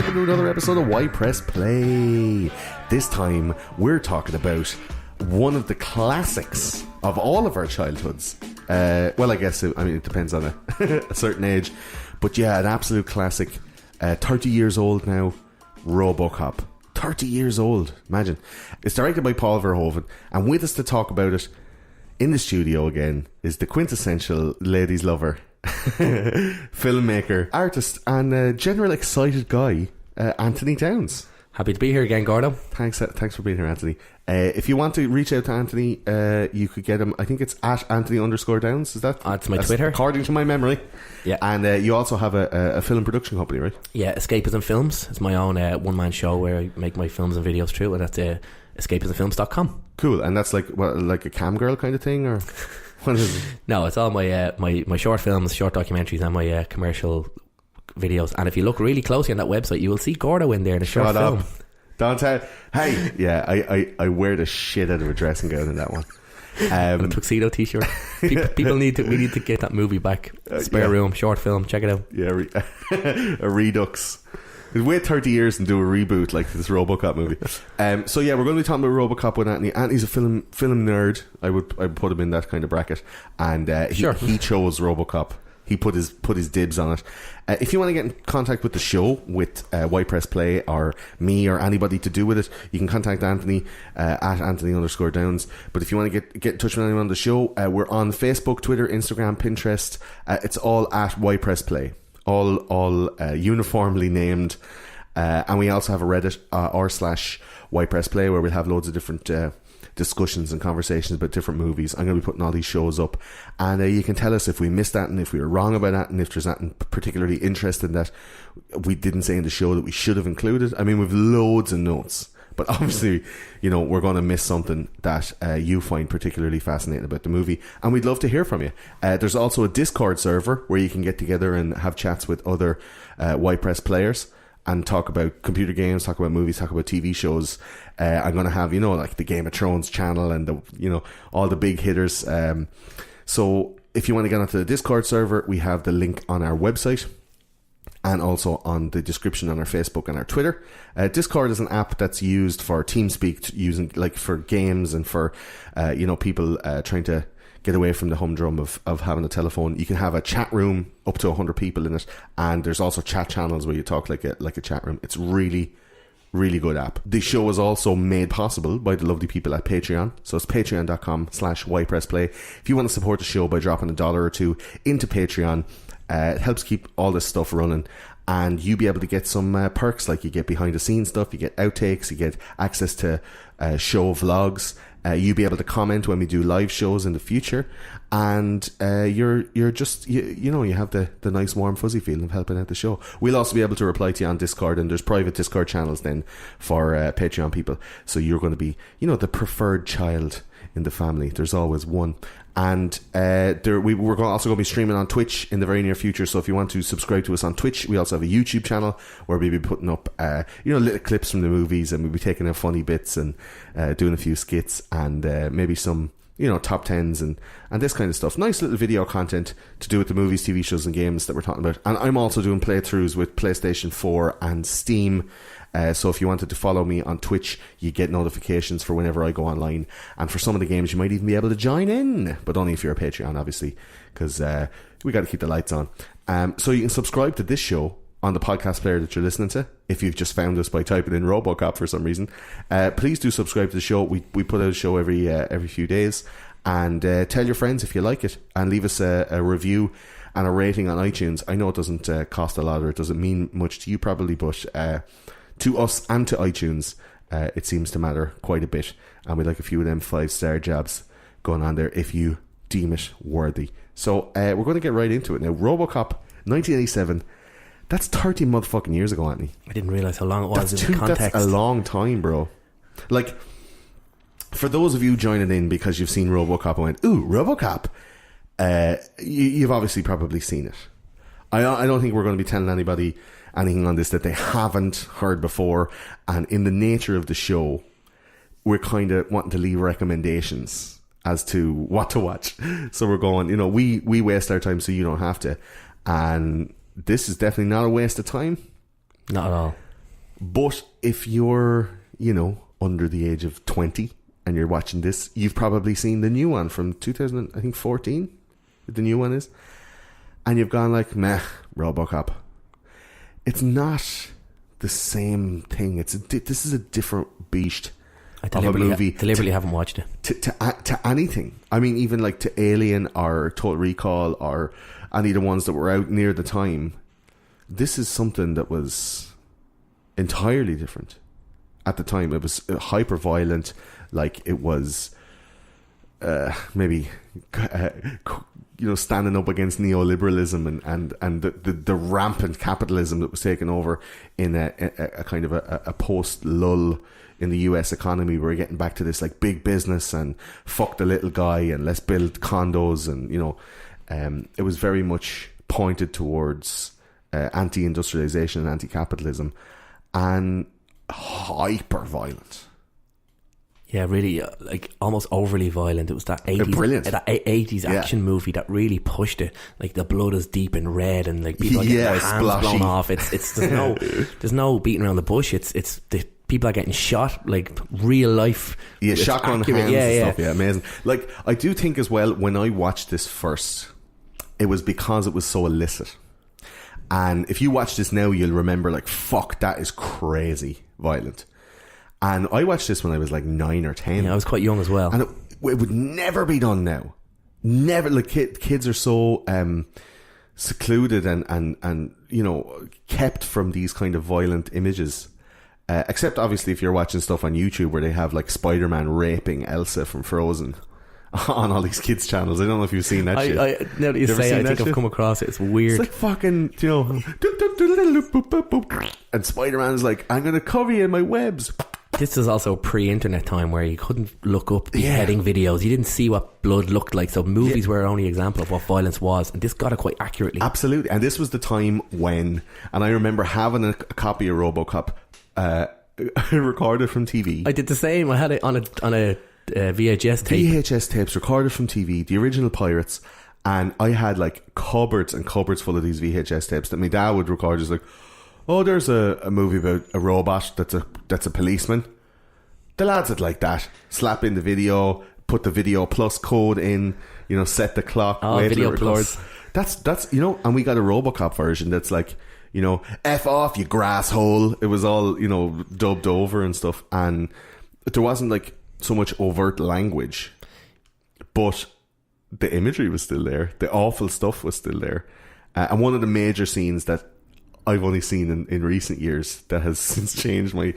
welcome to another episode of Why Press Play. This time we're talking about one of the classics of all of our childhoods. Well, I guess it depends on a certain age, but yeah, an absolute classic. 30 years old now, Robocop. 30 years old, imagine. It's directed by Paul Verhoeven, and with us to talk about it in the studio again is the quintessential ladies lover, filmmaker, artist, and general excited guy, Anthony Downs. Happy to be here again, Gordo. Thanks for being here, Anthony. If you want to reach out to Anthony, you could get him. I think it's at Anthony_Downs. Is that? That's my Twitter, according to my memory. Yeah. And you also have a film production company, right? Yeah, Escapism Films. It's my own one-man show where I make my films and videos through, and that's escapismfilms.com. Cool. And that's like a cam girl kind of thing, or what is it? No, it's all my short films, short documentaries, and my commercial videos. And if you look really closely on that website, you will see Gordo in there in a short film. Up. Don't tell. Hey, yeah, I wear the shit out of a dressing gown in that one. A tuxedo t-shirt. We need to get that movie back. Spare room, short film, check it out. Yeah, a redux. Wait 30 years and do a reboot like this Robocop movie. So yeah, we're going to be talking about Robocop with Anthony. Anthony's a film nerd. I would put him in that kind of bracket. And he chose Robocop. He put his dibs on it. If you want to get in contact with the show, with Why Press Play, or me, or anybody to do with it, you can contact Anthony at Anthony_Downs. But if you want to get in touch with anyone on the show, we're on Facebook, Twitter, Instagram, Pinterest. It's all at Why Press Play, all uniformly named. And we also have a Reddit r/Why Press Play, where we'll have loads of different discussions and conversations about different movies. I'm going to be putting all these shows up, and you can tell us if we missed that, and if we were wrong about that, and if there's anything particularly interesting that we didn't say in the show that we should have included. I mean, we've loads of notes, but obviously, we're going to miss something that you find particularly fascinating about the movie, and we'd love to hear from you. There's also a Discord server where you can get together and have chats with other Why Press players and talk about computer games, talk about movies, talk about TV shows. I'm going to have, like the Game of Thrones channel and all the big hitters. So if you want to get onto the Discord server, we have the link on our website and also on the description on our Facebook and our Twitter. Discord is an app that's used for TeamSpeak, using like for games and for people trying to get away from the humdrum of having a telephone. You can have a chat room up to 100 people in it, and there's also chat channels where you talk like a chat room. It's really, really good app. The show is also made possible by the lovely people at Patreon. So it's patreon.com/whypressplay. If you want to support the show by dropping $1 or $2 into Patreon, it helps keep all this stuff running, and you be able to get some perks, like you get behind the scenes stuff, you get outtakes, you get access to show vlogs. You'll be able to comment when we do live shows in the future, and you're just you have the nice warm fuzzy feeling of helping out the show. We'll also be able to reply to you on Discord, and there's private Discord channels then for Patreon people. So you're going to be the preferred child in the family. There's always one. And we're also going to be streaming on Twitch in the very near future. So if you want to subscribe to us on Twitch, we also have a YouTube channel where we'll be putting up little clips from the movies, and we'll be taking out funny bits and doing a few skits and maybe some top 10s and this kind of stuff. Nice little video content to do with the movies, TV shows and games that we're talking about. And I'm also doing playthroughs with PlayStation 4 and Steam. So if you wanted to follow me on Twitch, you get notifications for whenever I go online. And for some of the games, you might even be able to join in, but only if you're a Patreon, obviously, because we got to keep the lights on. So you can subscribe to this show on the podcast player that you're listening to. If you've just found us by typing in Robocop for some reason, please do subscribe to the show. We put out a show every few days, and tell your friends if you like it, and leave us a review and a rating on iTunes. I know it doesn't cost a lot, or it doesn't mean much to you probably, but to us and to iTunes, it seems to matter quite a bit, and we'd like a few of them 5-star jobs going on there if you deem it worthy. So we're going to get right into it now. Robocop 1987. That's 30 motherfucking years ago, Anthony. I didn't realise how long it was in the context. That's a long time, bro. Like, for those of you joining in because you've seen Robocop and went, ooh, Robocop, you've obviously probably seen it. I don't think we're going to be telling anybody anything on this that they haven't heard before, and in the nature of the show, we're kind of wanting to leave recommendations as to what to watch. So we're going, we waste our time so you don't have to, and this is definitely not a waste of time. Not at all. But if you're, under the age of 20 and you're watching this, you've probably seen the new one from 2014. The new one is, and you've gone like, meh, Robocop. It's not the same thing. This is a different beast. I deliberately haven't watched it to anything. I mean, even like to Alien or Total Recall or any of the ones that were out near the time. This is something that was entirely different at the time. It was hyper violent, like it was maybe standing up against neoliberalism and the rampant capitalism that was taken over in a kind of a post lull in the US economy. We're getting back to this like big business and fuck the little guy and let's build condos, and it was very much pointed towards anti-industrialization and anti-capitalism and hyper violent. Yeah, really, like almost overly violent. It was that 80s, brilliant. That 80s action movie that really pushed it. Like the blood is deep and red, and like people are getting their hands blown off. There's no beating around the bush. It's the people are getting shot, like real life. Yeah, shotgun hands and stuff. Yeah, amazing. Like I do think as well, when I watched this first, it was because it was so illicit. And if you watch this now, you'll remember like, fuck, that is crazy violent. And I watched this when I was like 9 or 10. Yeah, I was quite young as well. And it would never be done now. Never. Like kids are so secluded and kept from these kind of violent images. Except obviously if you're watching stuff on YouTube where they have like Spider-Man raping Elsa from Frozen on all these kids channels. I don't know if you've seen that shit. Now that you say it, I think I've come across it. It's weird. It's like fucking, and Spider-Man's like, I'm going to cover you in my webs. This is also pre-internet time where you couldn't look up beheading videos. You didn't see what blood looked like. So movies were only an example of what violence was. And this got it quite accurately. Absolutely. And this was the time when, and I remember having a copy of Robocop recorded from TV. I did the same. I had it on a VHS tape. VHS tapes recorded from TV, the original Pirates. And I had like cupboards and cupboards full of these VHS tapes that my dad would record. Just like, oh, there's a movie about a robot that's a policeman. The lads would like that. Slap in the video, put the video plus code in, set the clock, wait till it records. That's and we got a Robocop version that's like, F off, you grasshole. It was all, dubbed over and stuff. And there wasn't like so much overt language, but the imagery was still there. The awful stuff was still there. And one of the major scenes that I've only seen in recent years that has since changed my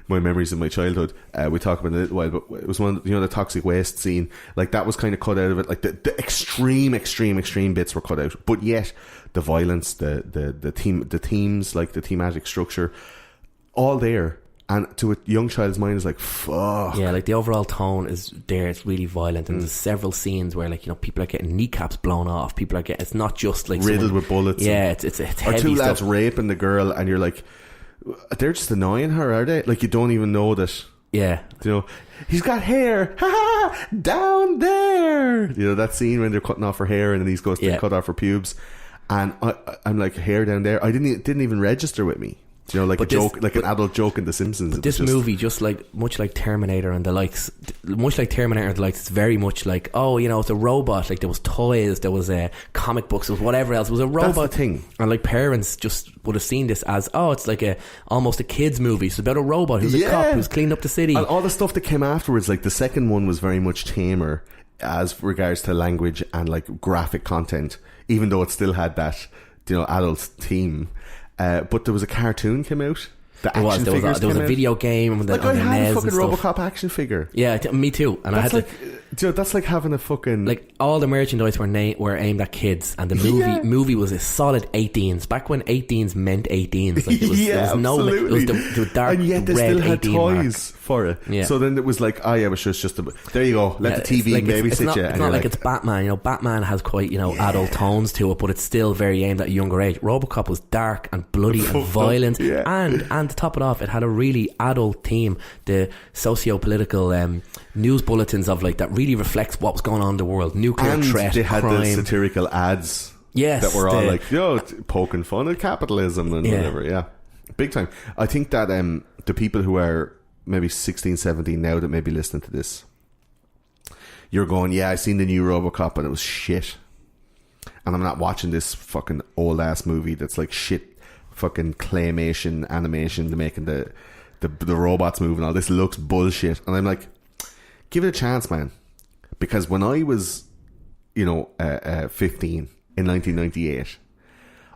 memories of my childhood. We talk about it in a little while, but it was one, the toxic waste scene. Like that was kind of cut out of it. Like the extreme bits were cut out, but yet the violence, the themes, like the thematic structure, all there. And to a young child's mind is like, fuck. Yeah, like the overall tone is there. It's really violent, and there's several scenes where like people are getting kneecaps blown off. People are getting. It's not just like riddled with bullets. Yeah, it's heavy or two lads stuff. raping the girl, and you're like, they're just annoying her, are they? Like you don't even know that. Yeah, he's got hair, down there. That scene when they're cutting off her hair, and then he goes to cut off her pubes, and I'm like, hair down there. I didn't even register with me. Like but joke, like an adult joke in The Simpsons. But this movie, just like much like Terminator and the likes, it's very much like, it's a robot. Like there was toys, there was comic books, there was whatever else. It was a robot. That's the thing. And like parents just would have seen this as, it's like almost a kids movie. It's about a robot who's a cop who's cleaned up the city. And all the stuff that came afterwards, like the second one was very much tamer as regards to language and like graphic content, even though it still had that adult theme. But there was a cartoon came out. There was a video game. Like I had a fucking Robocop action figure. Yeah, me too. And that's that's like having a fucking like all the merchandise were aimed at kids, and the movie was a solid 18s. Back when 18s meant 18s, like it was absolutely. It was the dark and yet they red still had 18 toys mark. For it. Yeah. So then it was like, just there you go. Let the TV babysit you. It's not like it's Batman. Batman has quite adult tones to it, but it's still very aimed at a younger age. Robocop was dark and bloody and violent, and to top it off, it had a really adult theme. The socio-political news bulletins of like that really reflects what was going on in the world. Nuclear threat, they had crime. the satirical ads. Yes, that were all like, poking fun at capitalism and whatever. Yeah. Big time. I think that the people who are maybe 16, 17 now that may be listening to this, you're going, yeah, I seen the new Robocop and it was shit. And I'm not watching this fucking old ass movie that's like shit fucking claymation animation. They're making the robots move and all this looks bullshit. And I'm like, give it a chance, man. Because when I was, 15 in 1998,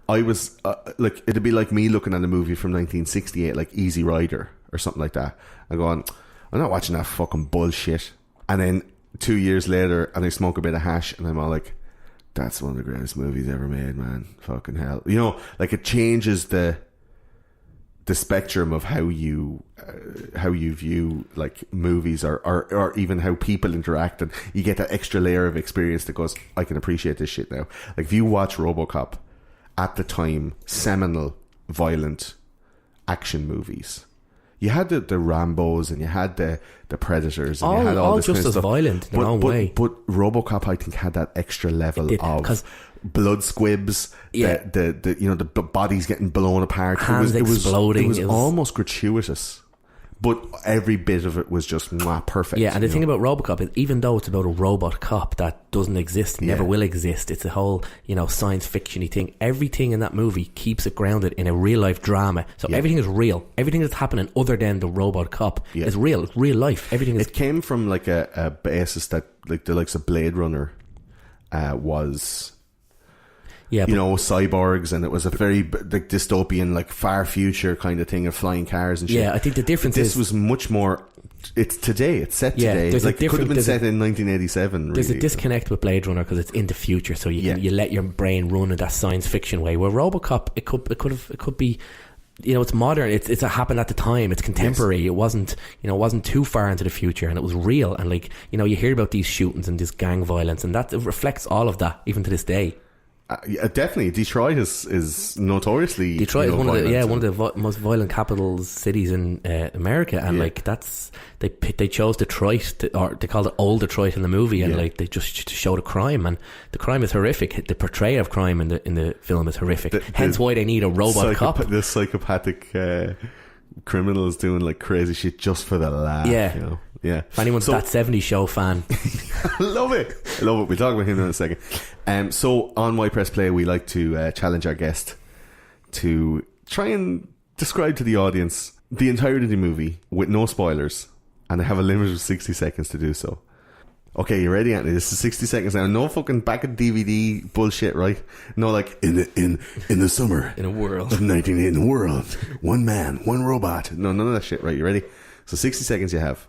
I was like, it'd be like me looking at a movie from 1968, like Easy Rider or something like that. I'm going, I'm not watching that fucking bullshit. And then 2 years later, and I smoke a bit of hash, and I'm all like, that's one of the greatest movies ever made, man. Fucking hell. Like it changes the spectrum of how you view like movies or even how people interact, and you get that extra layer of experience that goes, I can appreciate this shit now. Like if you watch Robocop, at the time, seminal violent action movies. You had the Rambos and you had the Predators and you had all this just kind of as stuff. violent in their own way. But Robocop, I think, had that extra level of blood squibs. Yeah. The bodies getting blown apart. Hands exploding. It was almost gratuitous. But every bit of it was just perfect. Yeah, and the thing about Robocop is, even though it's about a robot cop that doesn't exist, never will exist, it's a whole, science fiction-y thing. Everything in that movie keeps it grounded in a real-life drama. So everything is real. Everything that's happening other than the robot cop is real. It's real life. Everything is... It came from like a basis that like the likes of Blade Runner was... Yeah, cyborgs, and it was a very like dystopian, like far future kind of thing of flying cars and shit. Yeah, I think the difference is... This was much more... It's today. It's set today. Like it could have been set in 1987. There's a disconnect with Blade Runner because it's in the future, so you let your brain run in that science fiction way. Where Robocop, it could be... it's modern. It's happened at the time. It's contemporary. Yes. It wasn't too far into the future, and it was real. And like, you hear about these shootings and this gang violence, and that reflects all of that even to this day. Definitely, Detroit is notoriously. Detroit is one of the most violent capital cities in America, and like they chose Detroit, or they called it Old Detroit in the movie, and like they just show the crime, and the crime is horrific. The portrayal of crime in the film is horrific. Hence why they need a robot cop. The psychopathic criminals doing like crazy shit just for the laugh. Yeah. Yeah. If anyone's that 70s show fan, I love it. We'll talk about him in a second. So on Why Press Play, we like to challenge our guest to try and describe to the audience the entirety of the movie with no spoilers, and they have a limit of 60 seconds to do so. Okay, you ready, Anthony? This is 60 seconds now. No fucking back of DVD bullshit, right? No, like in the summer in a world of 1980, in the world, one man, one robot. No, none of that shit. Right? You ready? So 60 seconds you have.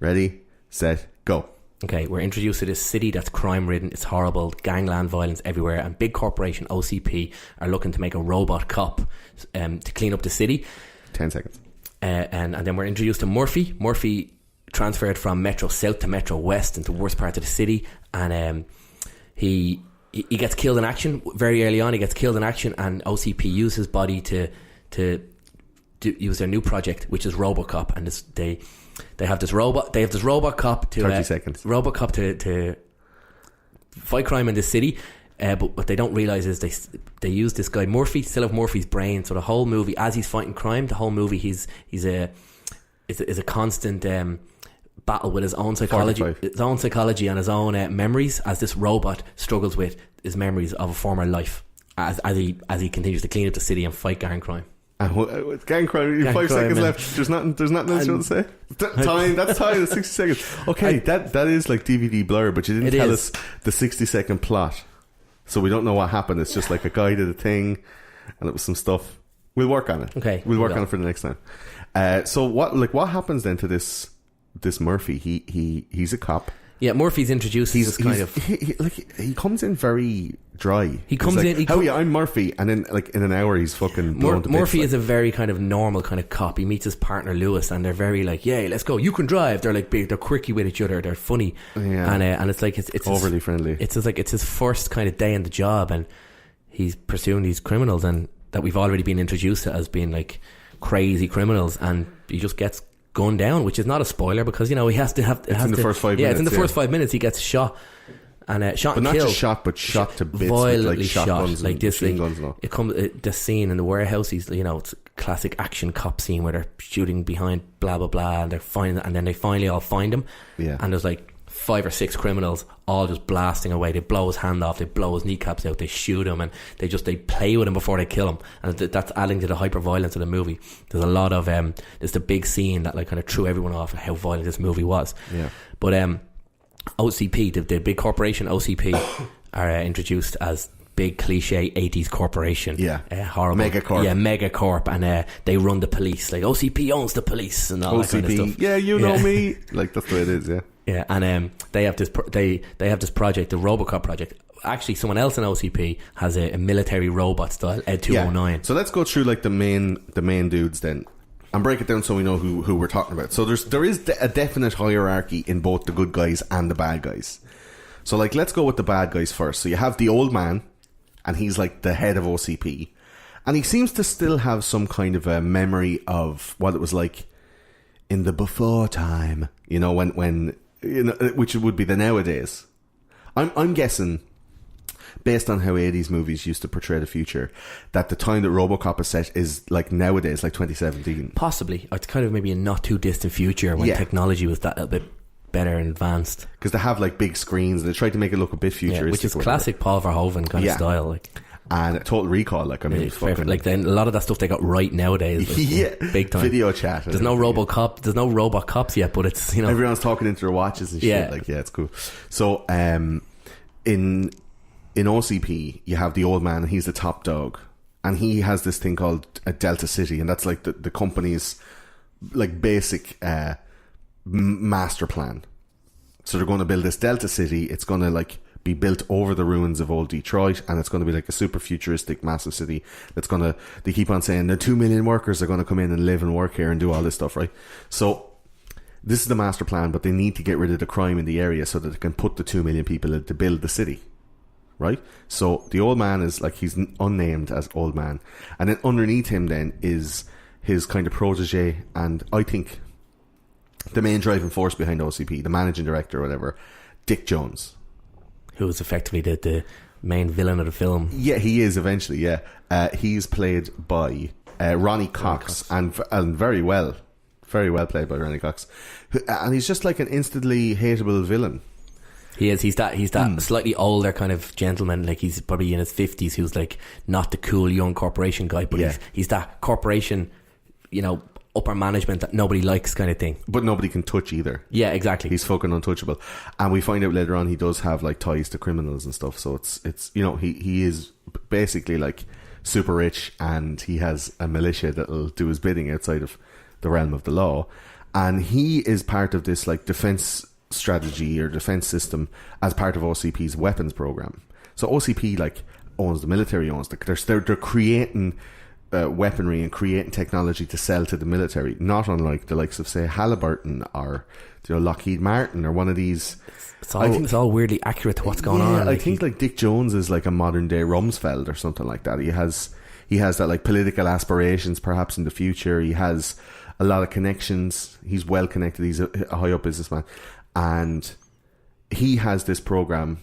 Ready, set, go. Okay, we're introduced to this city that's crime-ridden. It's horrible, gangland violence everywhere, and big corporation OCP are looking to make a robot cop to clean up the city. 10 seconds. And then we're introduced to Murphy. Murphy transferred from Metro South to Metro West into the worst part of the city, and he gets killed in action very early on. He gets killed in action, and OCP use his body to use their new project, which is Robocop, and they have this robot cop to 30 seconds. Robocop to fight crime in the city, but what they don't realise is they use this guy Murphy, still have Murphy's brain. So the whole movie, as he's fighting crime, the whole movie he's a constant battle with his own psychology, 45. and his own memories, as this robot struggles with his memories of a former life as he continues to clean up the city and fight gang crime. Gang crime. 5 seconds left. There's nothing else you want to say. Time. That's time. That's 60 seconds. Okay, that is like DVD blur, but you didn't tell us the 60-second plot, so we don't know what happened. It's just like a guy did a thing, and it was some stuff. We'll work on it. Okay, we'll work on it for the next time. So what happens then to this Murphy? He's a cop. Yeah, Murphy's introduced. He comes in very dry. He comes in. I'm Murphy, and then like in an hour he's fucking blown to bits. Murphy is a very kind of normal kind of cop. He meets his partner Lewis, and they're very like, yeah, let's go. You can drive. They're like big. They're quirky with each other. They're funny. Yeah. And it's like it's overly friendly. It's his first kind of day in the job, and he's pursuing these criminals, and that we've already been introduced to as being like crazy criminals, and he just gets gunned down, which is not a spoiler because he has to have. It's in the first 5 minutes. Yeah, it's in the first 5 minutes he gets shot, and shot but and not killed. just shot, but shot to bits violently with like shot, shotguns like and this. machine Like, guns and all. it comes the scene in the warehouse. It's a classic action cop scene where they're shooting behind blah blah blah, and and then they finally all find him. Yeah. And there's like 5 or 6 criminals all just blasting away. They blow his hand off, they blow his kneecaps out, they shoot him, and they play with him before they kill him. And that's adding to the hyper violence of the movie. There's a lot of there's the big scene that like kind of threw everyone off how violent this movie was. Yeah. But OCP, the big corporation OCP, are introduced as big cliche 80s corporation. Yeah. Horrible. Megacorp. Yeah, Megacorp. And they run the police. Like, OCP owns the police and all OCP, that kind of stuff. yeah, you know me. Like, that's the way it is, yeah. Yeah, and they have this they have this project, the Robocop project. Actually, someone else in OCP has a military robot style Ed 209. Yeah. So let's go through like the main dudes then, and break it down so we know who we're talking about. So there is a definite hierarchy in both the good guys and the bad guys. So like, let's go with the bad guys first. So you have the old man, and he's like the head of OCP, and he seems to still have some kind of a memory of what it was like in the before time, when which would be the nowadays. I'm guessing, based on how 80s movies used to portray the future, that the time that Robocop is set is like nowadays, like 2017. Possibly. Or it's kind of maybe a not too distant future when technology was that a bit better and advanced. Because they have like big screens, they try to make it look a bit futuristic. Which is classic Paul Verhoeven kind of style. Like. And Total Recall, like, I mean, fucking... Like, then a lot of that stuff they got right nowadays. Like, big time. Video chat. There's no Robocop, there's no robot cops yet, but it's, everyone's talking into their watches and shit. Like, yeah, it's cool. So, in OCP, you have the old man, and he's the top dog. And he has this thing called a Delta City, and that's like the company's, like, basic master plan. So they're going to build this Delta City. It's going to, like, be built over the ruins of old Detroit, and it's going to be like a super futuristic massive city that's going to, they keep on saying the 2 million workers are going to come in and live and work here and do all this stuff, right? So this is the master plan, but they need to get rid of the crime in the area so that they can put the 2 million people in to build the city, right? So the old man is like, he's unnamed as old man, and then underneath him then is his kind of protege, and I think the main driving force behind OCP, the managing director or whatever, Dick Jones, who was effectively the main villain of the film. Yeah, he is eventually, yeah. He's played by Ronnie Cox, and very well played by Ronnie Cox. And he's just like an instantly hateable villain. He is. He's that slightly older kind of gentleman. Like, he's probably in his 50s, who's like not the cool young corporation guy, but he's that corporation, upper management that nobody likes kind of thing, but nobody can touch either. Yeah, exactly. He's fucking untouchable, and we find out later on he does have like ties to criminals and stuff. So it's he is basically like super rich, and he has a militia that'll do his bidding outside of the realm of the law, and he is part of this like defense strategy or defense system as part of OCP's weapons program. So OCP like owns the military, they're creating weaponry and creating technology to sell to the military, not unlike the likes of, say, Halliburton or Lockheed Martin or one of these. It's all weirdly accurate to what's going on. I think like Dick Jones is like a modern day Rumsfeld or something like that. He has that like political aspirations perhaps in the future. He has a lot of connections. He's well connected. He's a high up businessman, and he has this program,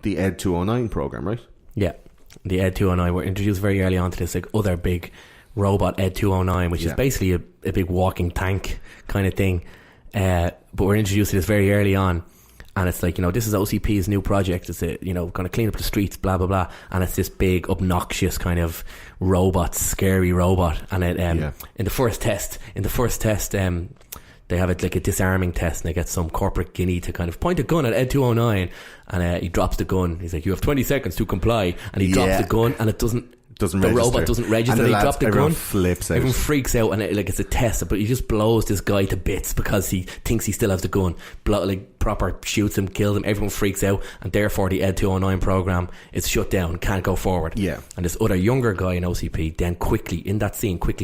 the Ed 209 program, right? Yeah. The Ed 209, we're introduced very early on to this like other big robot Ed 209, which is basically a big walking tank kind of thing, but we're introduced to this very early on, and it's like, this is OCP's new project. It's going to clean up the streets, blah blah blah, and it's this big obnoxious kind of robot, scary robot. And it in the first test they have it like a disarming test, and they get some corporate guinea to kind of point a gun at Ed 209, and he drops the gun. He's like, you have 20 seconds to comply, and he drops the gun, and the robot doesn't register. He dropped the gun, flips out. Everyone freaks out, and it's a test, but he just blows this guy to bits because he thinks he still has the gun. Proper shoots him, kills him. Everyone freaks out, and therefore the Ed 209 program is shut down, can't go forward. Yeah. And this other younger guy in OCP then quickly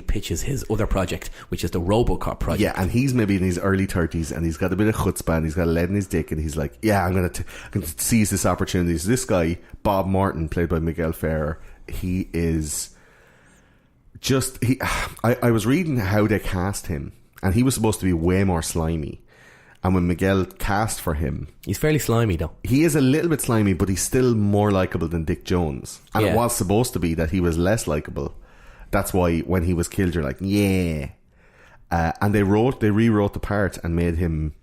pitches his other project, which is the Robocop project. Yeah, and he's maybe in his early 30s, and he's got a bit of chutzpah, and he's got a lead in his dick, and he's like, yeah, I'm going to seize this opportunity. So this guy, Bob Morton, played by Miguel Ferrer, he is just I was reading how they cast him, and he was supposed to be way more slimy, And when Miguel cast for him, he's fairly slimy though. he is a little bit slimy, but he's still more likeable than Dick Jones. And it was supposed to be that he was less likeable. That's why when he was killed, you're like, yeah. And they rewrote the part and made him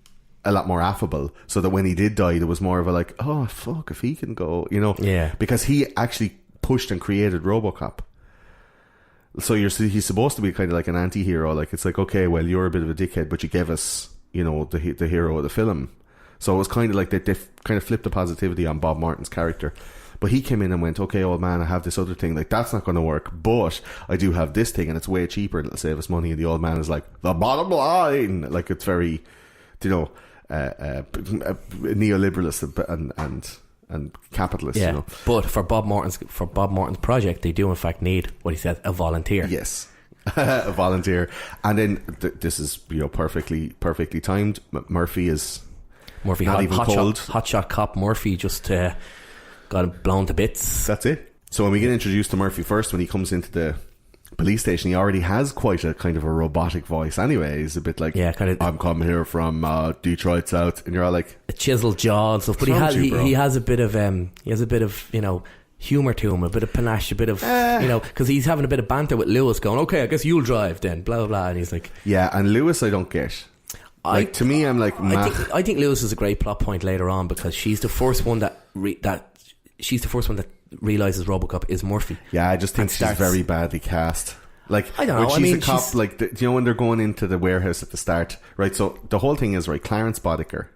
a lot more affable, so that when he did die, there was more of a like, oh fuck, if he can go, you know, because he actually pushed and created Robocop. So he's supposed to be kind of like an anti-hero. Like, it's like, okay, well, you're a bit of a dickhead, but you gave us, you know, the hero of the film. So it was kind of like they kind of flipped the positivity on Bob Martin's character. But he came in and went, okay, old man, I have this other thing. Like, that's not going to work, but I do have this thing, and it's way cheaper, and it'll save us money. And the old man is like, the bottom line. Like, it's very, you know, neoliberalist and capitalist. Yeah, you know? But for Bob Martin's project, they do in fact need what he said, a volunteer. Yes. A volunteer. And then this is, you know, perfectly timed. Murphy hotshot cop Murphy just got him blown to bits. That's it. So when we get introduced to Murphy first, when he comes into the police station, he already has quite a kind of a robotic voice anyway. He's a bit like, I'm coming here from Detroit South, and you're all like, a chiseled jaw and stuff. But he has a bit of you know, humour to him, a bit of panache, a bit of you know, because he's having a bit of banter with Lewis, going, okay, I guess you'll drive then, blah blah blah, and he's like, yeah. And Lewis, I don't get. Like, to me, I'm like, I think Lewis is a great plot point later on, because she's the first one that realizes Robocop is Murphy. Yeah, I just think she's very badly cast. Like, I don't know. When she's a cop, like, do you know when they're going into the warehouse at the start, right? So the whole thing is, right, Clarence Boddicker.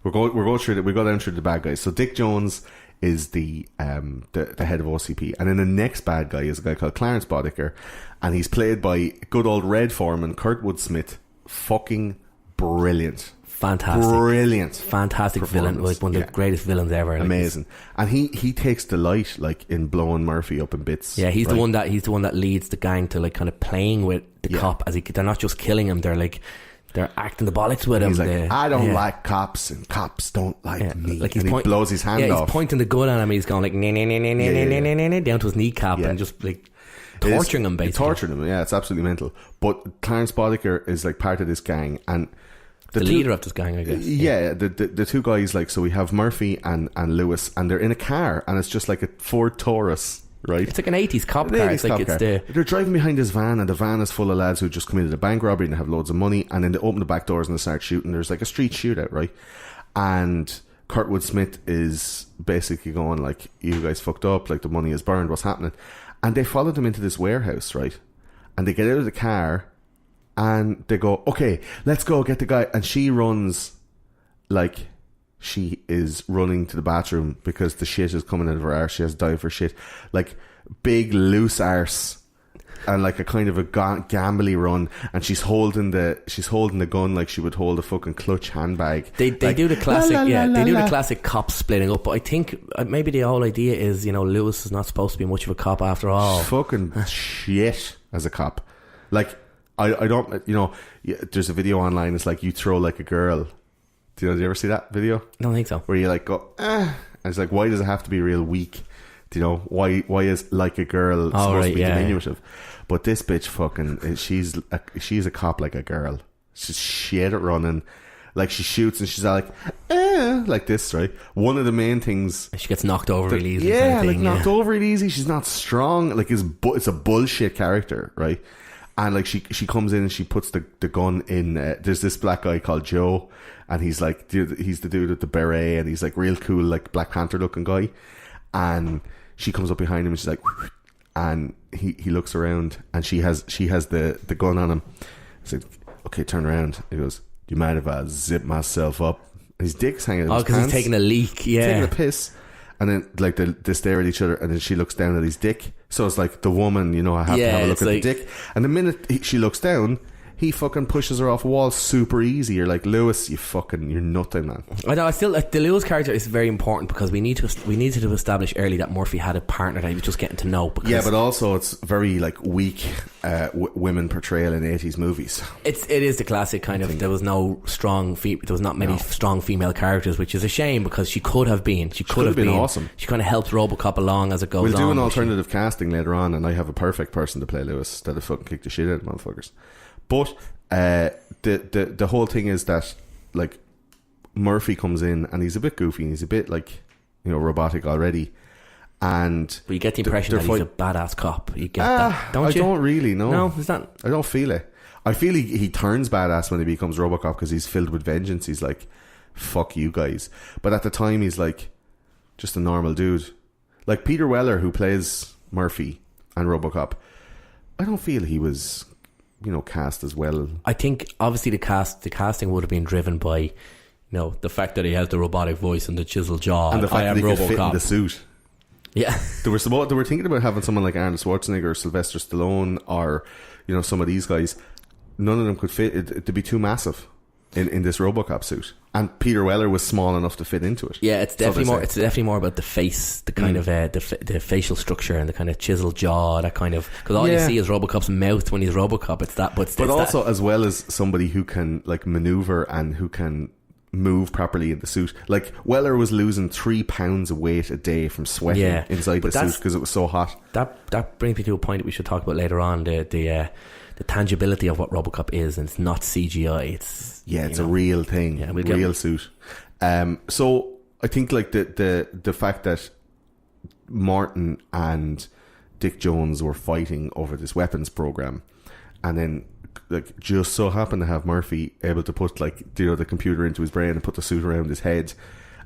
We go down through the bad guys. So Dick Jones is the head of OCP, and then the next bad guy is a guy called Clarence Boddicker, and he's played by good old Red foreman Kurtwood Smith. Fucking brilliant. Fantastic villain, like one of the greatest villains ever. Amazing. And he takes delight, like, in blowing Murphy up in bits. Yeah, he's the one that leads the gang to, like, kind of playing with the cop, as they're not just killing him, they're like, they're acting the bollocks with him. He's like, I don't like cops, and cops don't like me. Like, he blows his hand off. He's pointing the gun at him. He's going like down to his kneecap and just like torturing him, basically. Torturing him, yeah, it's absolutely mental. But Clarence Boddicker is like part of this gang, and the leader of this gang, I guess. Yeah, the two guys, like, so we have Murphy and Lewis, and they're in a car, and it's just like a Ford Taurus, right? It's like an 80s cop car. It's like they're driving behind this van, and the van is full of lads who just committed a bank robbery and have loads of money, and then they open the back doors and they start shooting. There's like a street shootout, right? And Kurtwood Smith is basically going like, you guys fucked up, like, the money is burned, what's happening? And they follow them into this warehouse, right? And they get out of the car, and they go, okay, let's go get the guy. And she runs like she is running to the bathroom because the shit is coming out of her arse. She has to dive for shit. Like, big loose arse, and like a kind of a gambly run. And she's holding the gun like she would hold a fucking clutch handbag. They do the classic, the classic cops splitting up. But I think maybe the whole idea is, you know, Lewis is not supposed to be much of a cop after all. Fucking shit as a cop. Like, I don't, you know, there's a video online, it's like, you throw like a girl. Do you ever see that video? I don't think so. Where you like go, and it's like, why does it have to be real weak? Do you know, why is like a girl supposed to be diminutive? But this bitch fucking, she's a cop like a girl. She's shit at running. Like, she shoots and she's like this, right? One of the main things, she gets knocked over really easy. Yeah, kind of knocked over really easy. She's not strong. Like, it's a bullshit character, right? And like, she comes in and she puts the gun in. There's this black guy called Joe, and he's like, he's the dude with the beret, and he's like real cool, like Black Panther looking guy. And she comes up behind him and she's like, and he looks around, and she has the gun on him. I said, okay, turn around. He goes, do you mind if I zip myself up? And his dick's hanging out of his pants. Because he's taking a leak. Yeah, taking a piss. And then, like, they stare at each other, and then she looks down at his dick. So it's like, the woman, you know, I have to have a look at the dick. And the minute she looks down, he fucking pushes her off a wall super easy. You're like, Lewis, you're nothing, man. I know. I still, like, the Lewis character is very important, because we needed to establish early that Murphy had a partner that he was just getting to know. Yeah, but also it's very, like, weak women portrayal in 80s movies. It is the classic kind of, there was not many strong female characters, which is a shame, because she could have been awesome. She kind of helped Robocop along as it goes on. We'll do an alternative casting later on, and I have a perfect person to play Lewis that'll fucking kick the shit out of motherfuckers. But the whole thing is that, like, Murphy comes in and he's a bit goofy and he's a bit like, you know, robotic already. And but you get the impression that he's a badass cop. You get that, don't you? I don't really know. No, is that? I don't feel it. I feel he turns badass when he becomes Robocop because he's filled with vengeance. He's like, fuck you guys. But at the time, he's like just a normal dude. Like Peter Weller, who plays Murphy and Robocop, I don't feel he was, you know, cast as well. I think obviously the casting would have been driven by, you know, the fact that he has the robotic voice and the chiseled jaw, and the fact that he could fit in the suit. Yeah, they were thinking about having someone like Arnold Schwarzenegger or Sylvester Stallone or, you know, some of these guys. None of them could fit. It'd be too massive in this Robocop suit. And Peter Weller was small enough to fit into it. Yeah, it's definitely more. It's definitely more about the face, the kind of the facial structure and the kind of chiseled jaw. That kind of, because all you see is Robocop's mouth when he's Robocop. It's that, but also as well as somebody who can like maneuver and who can move properly in the suit. Like Weller was losing 3 pounds of weight a day from sweating inside the suit because it was so hot. That brings me to a point that we should talk about later on. The tangibility of what Robocop is, and it's not CGI. It's a real thing, real suit. So I think like the fact that Martin and Dick Jones were fighting over this weapons program, and then like just so happened to have Murphy able to put like, you know, the computer into his brain and put the suit around his head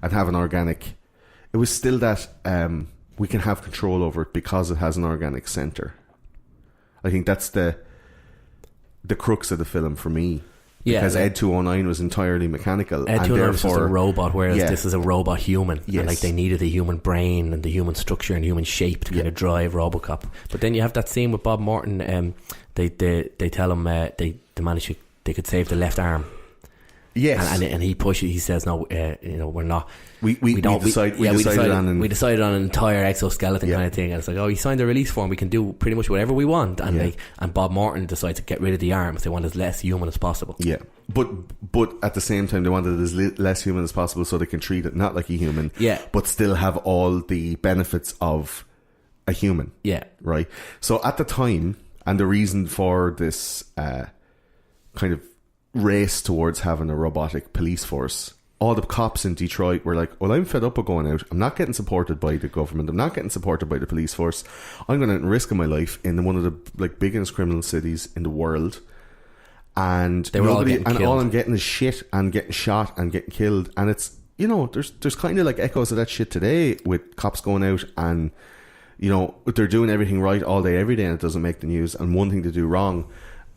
and have an organic. It was still that we can have control over it because it has an organic center. I think that's the crux of the film for me. Because Ed 209 was entirely mechanical. Ed 209 was just a robot, whereas this is a robot human. Yes. And like they needed the human brain and the human structure and human shape to kind of drive Robocop. But then you have that scene with Bob Morton. They tell him they could save the left arm. Yes, and he pushes. He says, "No, you know, we're not. We decided on an entire exoskeleton kind of thing." And it's like, oh, he signed a release form. We can do pretty much whatever we want. And and Bob Morton decides to get rid of the arms. They want as less human as possible. Yeah, but at the same time, they wanted it as less human as possible, so they can treat it not like a human. Yeah, but still have all the benefits of a human. Yeah, right. So at the time, and the reason for this kind of race towards having a robotic police force, all the cops in Detroit were like, well, I'm fed up of going out. I'm not getting supported by the government. I'm not getting supported by the police force. I'm going to risk my life in one of the like biggest criminal cities in the world, and they were all I'm getting is shit and getting shot and getting killed. And it's, you know, there's kind of like echoes of that shit today with cops going out and, you know, they're doing everything right all day every day and it doesn't make the news, and one thing to do wrong,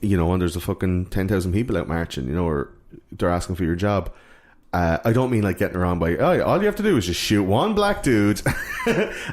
you know, and there's a fucking 10,000 people out marching, you know, or they're asking for your job. I don't mean like getting around by, oh, all you have to do is just shoot one black dude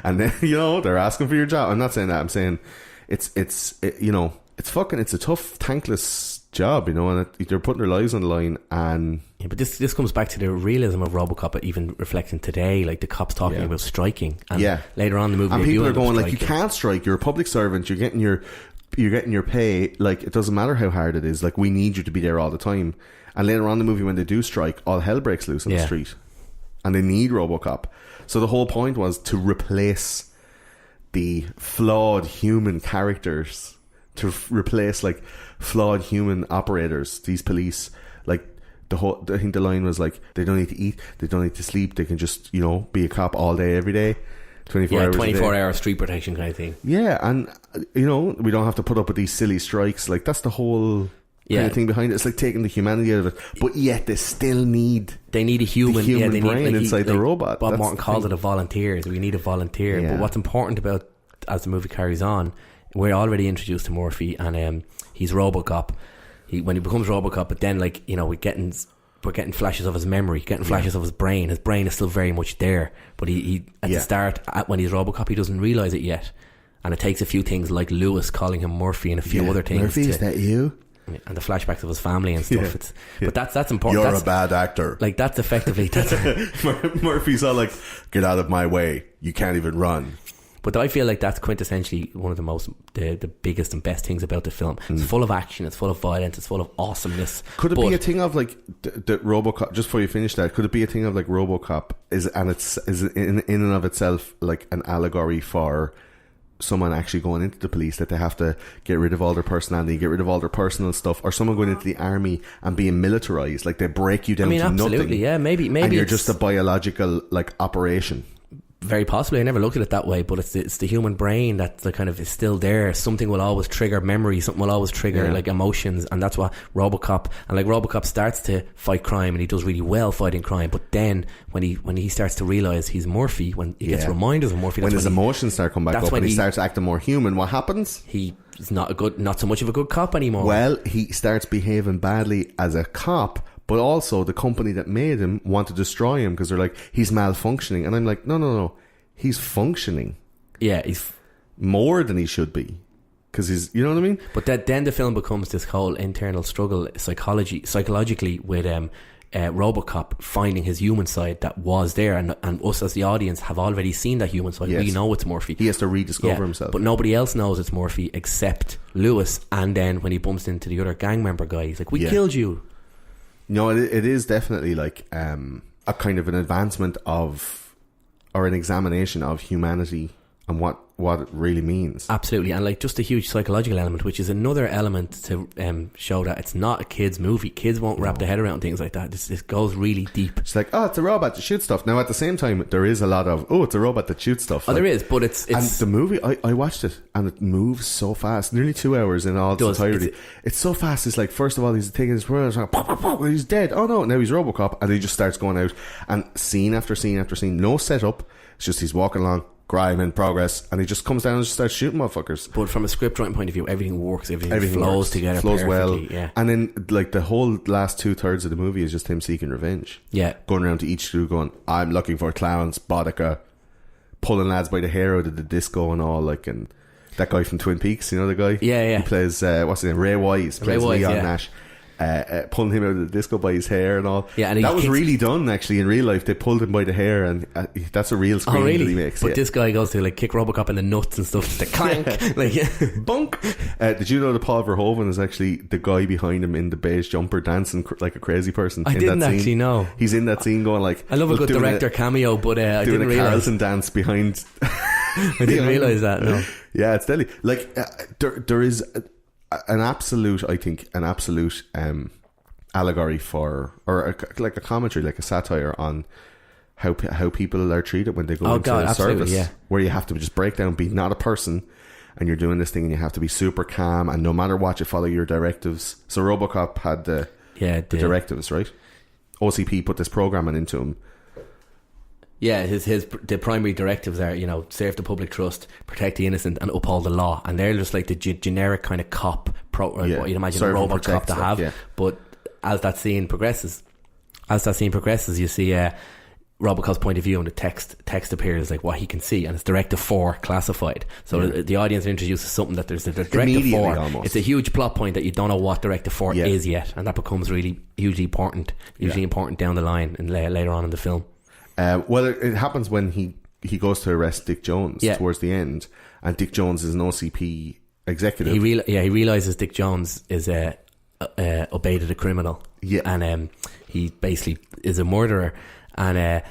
and then, you know, they're asking for your job. I'm not saying that. I'm saying you know, it's a tough, thankless job, you know, and they're putting their lives on the line. And yeah, but this comes back to the realism of Robocop, even reflecting today, like the cops talking about striking. And later on in the movie, and people are going like, you can't strike, you're a public servant, you're getting your pay, like it doesn't matter how hard it is, like we need you to be there all the time. And later on in the movie, when they do strike, all hell breaks loose on the street and they need Robocop. So the whole point was to replace the flawed human characters, to replace like flawed human operators, these police. Like I think the line was like, they don't need to eat, they don't need to sleep, they can just, you know, be a cop all day every day, 24 hour street protection kind of thing. Yeah, and you know, we don't have to put up with these silly strikes. Like that's the whole kind of thing behind it. It's like taking the humanity out of it, but yet they still need a human brain need, inside the robot. Bob Morton called it a volunteer. So we need a volunteer. But what's important about, as the movie carries on, we're already introduced to Murphy, and he's Robocop. When he becomes Robocop, but then, like, you know, we're getting flashes of his memory, getting flashes of his brain. His brain is still very much there, but he at the start, when he's Robocop, he doesn't realise it yet. And it takes a few things like Lewis calling him Murphy and a few other things. Murphy, is that you? And the flashbacks of his family and stuff. But that's important. You're a bad actor. Like that's effectively Murphy's all like, get out of my way. You can't even run. But I feel like that's quintessentially one of the biggest and best things about the film. It's full of action, it's full of violence, it's full of awesomeness. Could it be a thing of like the Robocop? Just before you finish that, could it be a thing of like Robocop is in and of itself like an allegory for someone actually going into the police, that they have to get rid of all their personality, get rid of all their personal stuff, or someone going into the army and being militarized, like they break you down to absolutely, nothing. yeah, maybe and you're just a biological like operation. Very possibly. I never looked at it that way, but it's the human brain that the kind of is still there. Something will always trigger memory, something will always trigger like emotions, and that's what Robocop, and like Robocop starts to fight crime, and he does really well fighting crime, but then when he starts to realise he's Murphy, when he gets reminders of Murphy, when his emotions start coming back up and he starts acting more human, what happens? He's not so much of a good cop anymore. Well, he starts behaving badly as a cop, but also the company that made him want to destroy him because they're like, he's malfunctioning. And I'm like, no, he's functioning. Yeah, he's more than he should be, because he's, you know what I mean? But then the film becomes this whole internal struggle psychologically with Robocop finding his human side that was there, and us as the audience have already seen that human side. We know it's Murphy. He has to rediscover himself, but nobody else knows it's Murphy except Lewis. And then when he bumps into the other gang member guy, he's like, we killed you. No, it is definitely like a kind of an advancement of, or an examination of humanity and what it really means. Absolutely. And like just a huge psychological element, which is another element to show that it's not a kids movie. Kids won't wrap their head around things like that. This goes really deep. It's like, it's a robot that shoots stuff. Now at the same time there is a lot of, it's a robot that shoots stuff. There is, but it's and the movie, I watched it and it moves so fast, nearly 2 hours in all its entirety. It's so fast. It's like, first of all, he's taking his words, he's dead, oh no, now he's Robocop, and he just starts going out, and scene after scene after scene, no setup, it's just he's walking along, crime in progress, and he just comes down and just starts shooting motherfuckers. But from a script writing point of view, everything works, everything flows together, flows well. Yeah. And then like the whole last 2/3 of the movie is just him seeking revenge, going around to each school going, I'm looking for clowns, Boudica, pulling lads by the hair out of the disco and all, like, and that guy from Twin Peaks, you know the guy, he plays what's his name, Ray Wise, plays Leon Nash. Pulling him out of the disco by his hair and all. Yeah, and that was really done actually in real life. They pulled him by the hair, and that's a real scream that he makes. But this guy goes to like kick Robocop in the nuts and stuff. The clank, like bunk. Did you know that Paul Verhoeven is actually the guy behind him in the beige jumper dancing like a crazy person? I didn't actually know. He's in that scene going like, I love a good director cameo, but I didn't realize Carlton dance behind. I didn't realize that. No. Yeah, it's deadly. Like there is an absolute allegory for, or like a commentary, like a satire on how people are treated when they go into a service, where you have to just break down, be not a person, and you're doing this thing, and you have to be super calm, and no matter what, you follow your directives. So Robocop had the directives, right? OCP put this programming into him. Yeah, the primary directives are, save the public trust, protect the innocent, and uphold the law. And they're just like the generic kind of cop, what you'd imagine a Robocop to have. Yeah. But as that scene progresses, you see Robocop's point of view, and the text appears like what he can see, and it's Directive 4 classified. So the audience introduces something that there's a Directive 4. Almost. It's a huge plot point that you don't know what Directive 4 is yet, and that becomes really hugely important down the line and later on in the film. Well, it happens when he goes to arrest Dick Jones towards the end, and Dick Jones is an OCP executive. He realizes Dick Jones is obeyed a criminal, and he basically is a murderer, and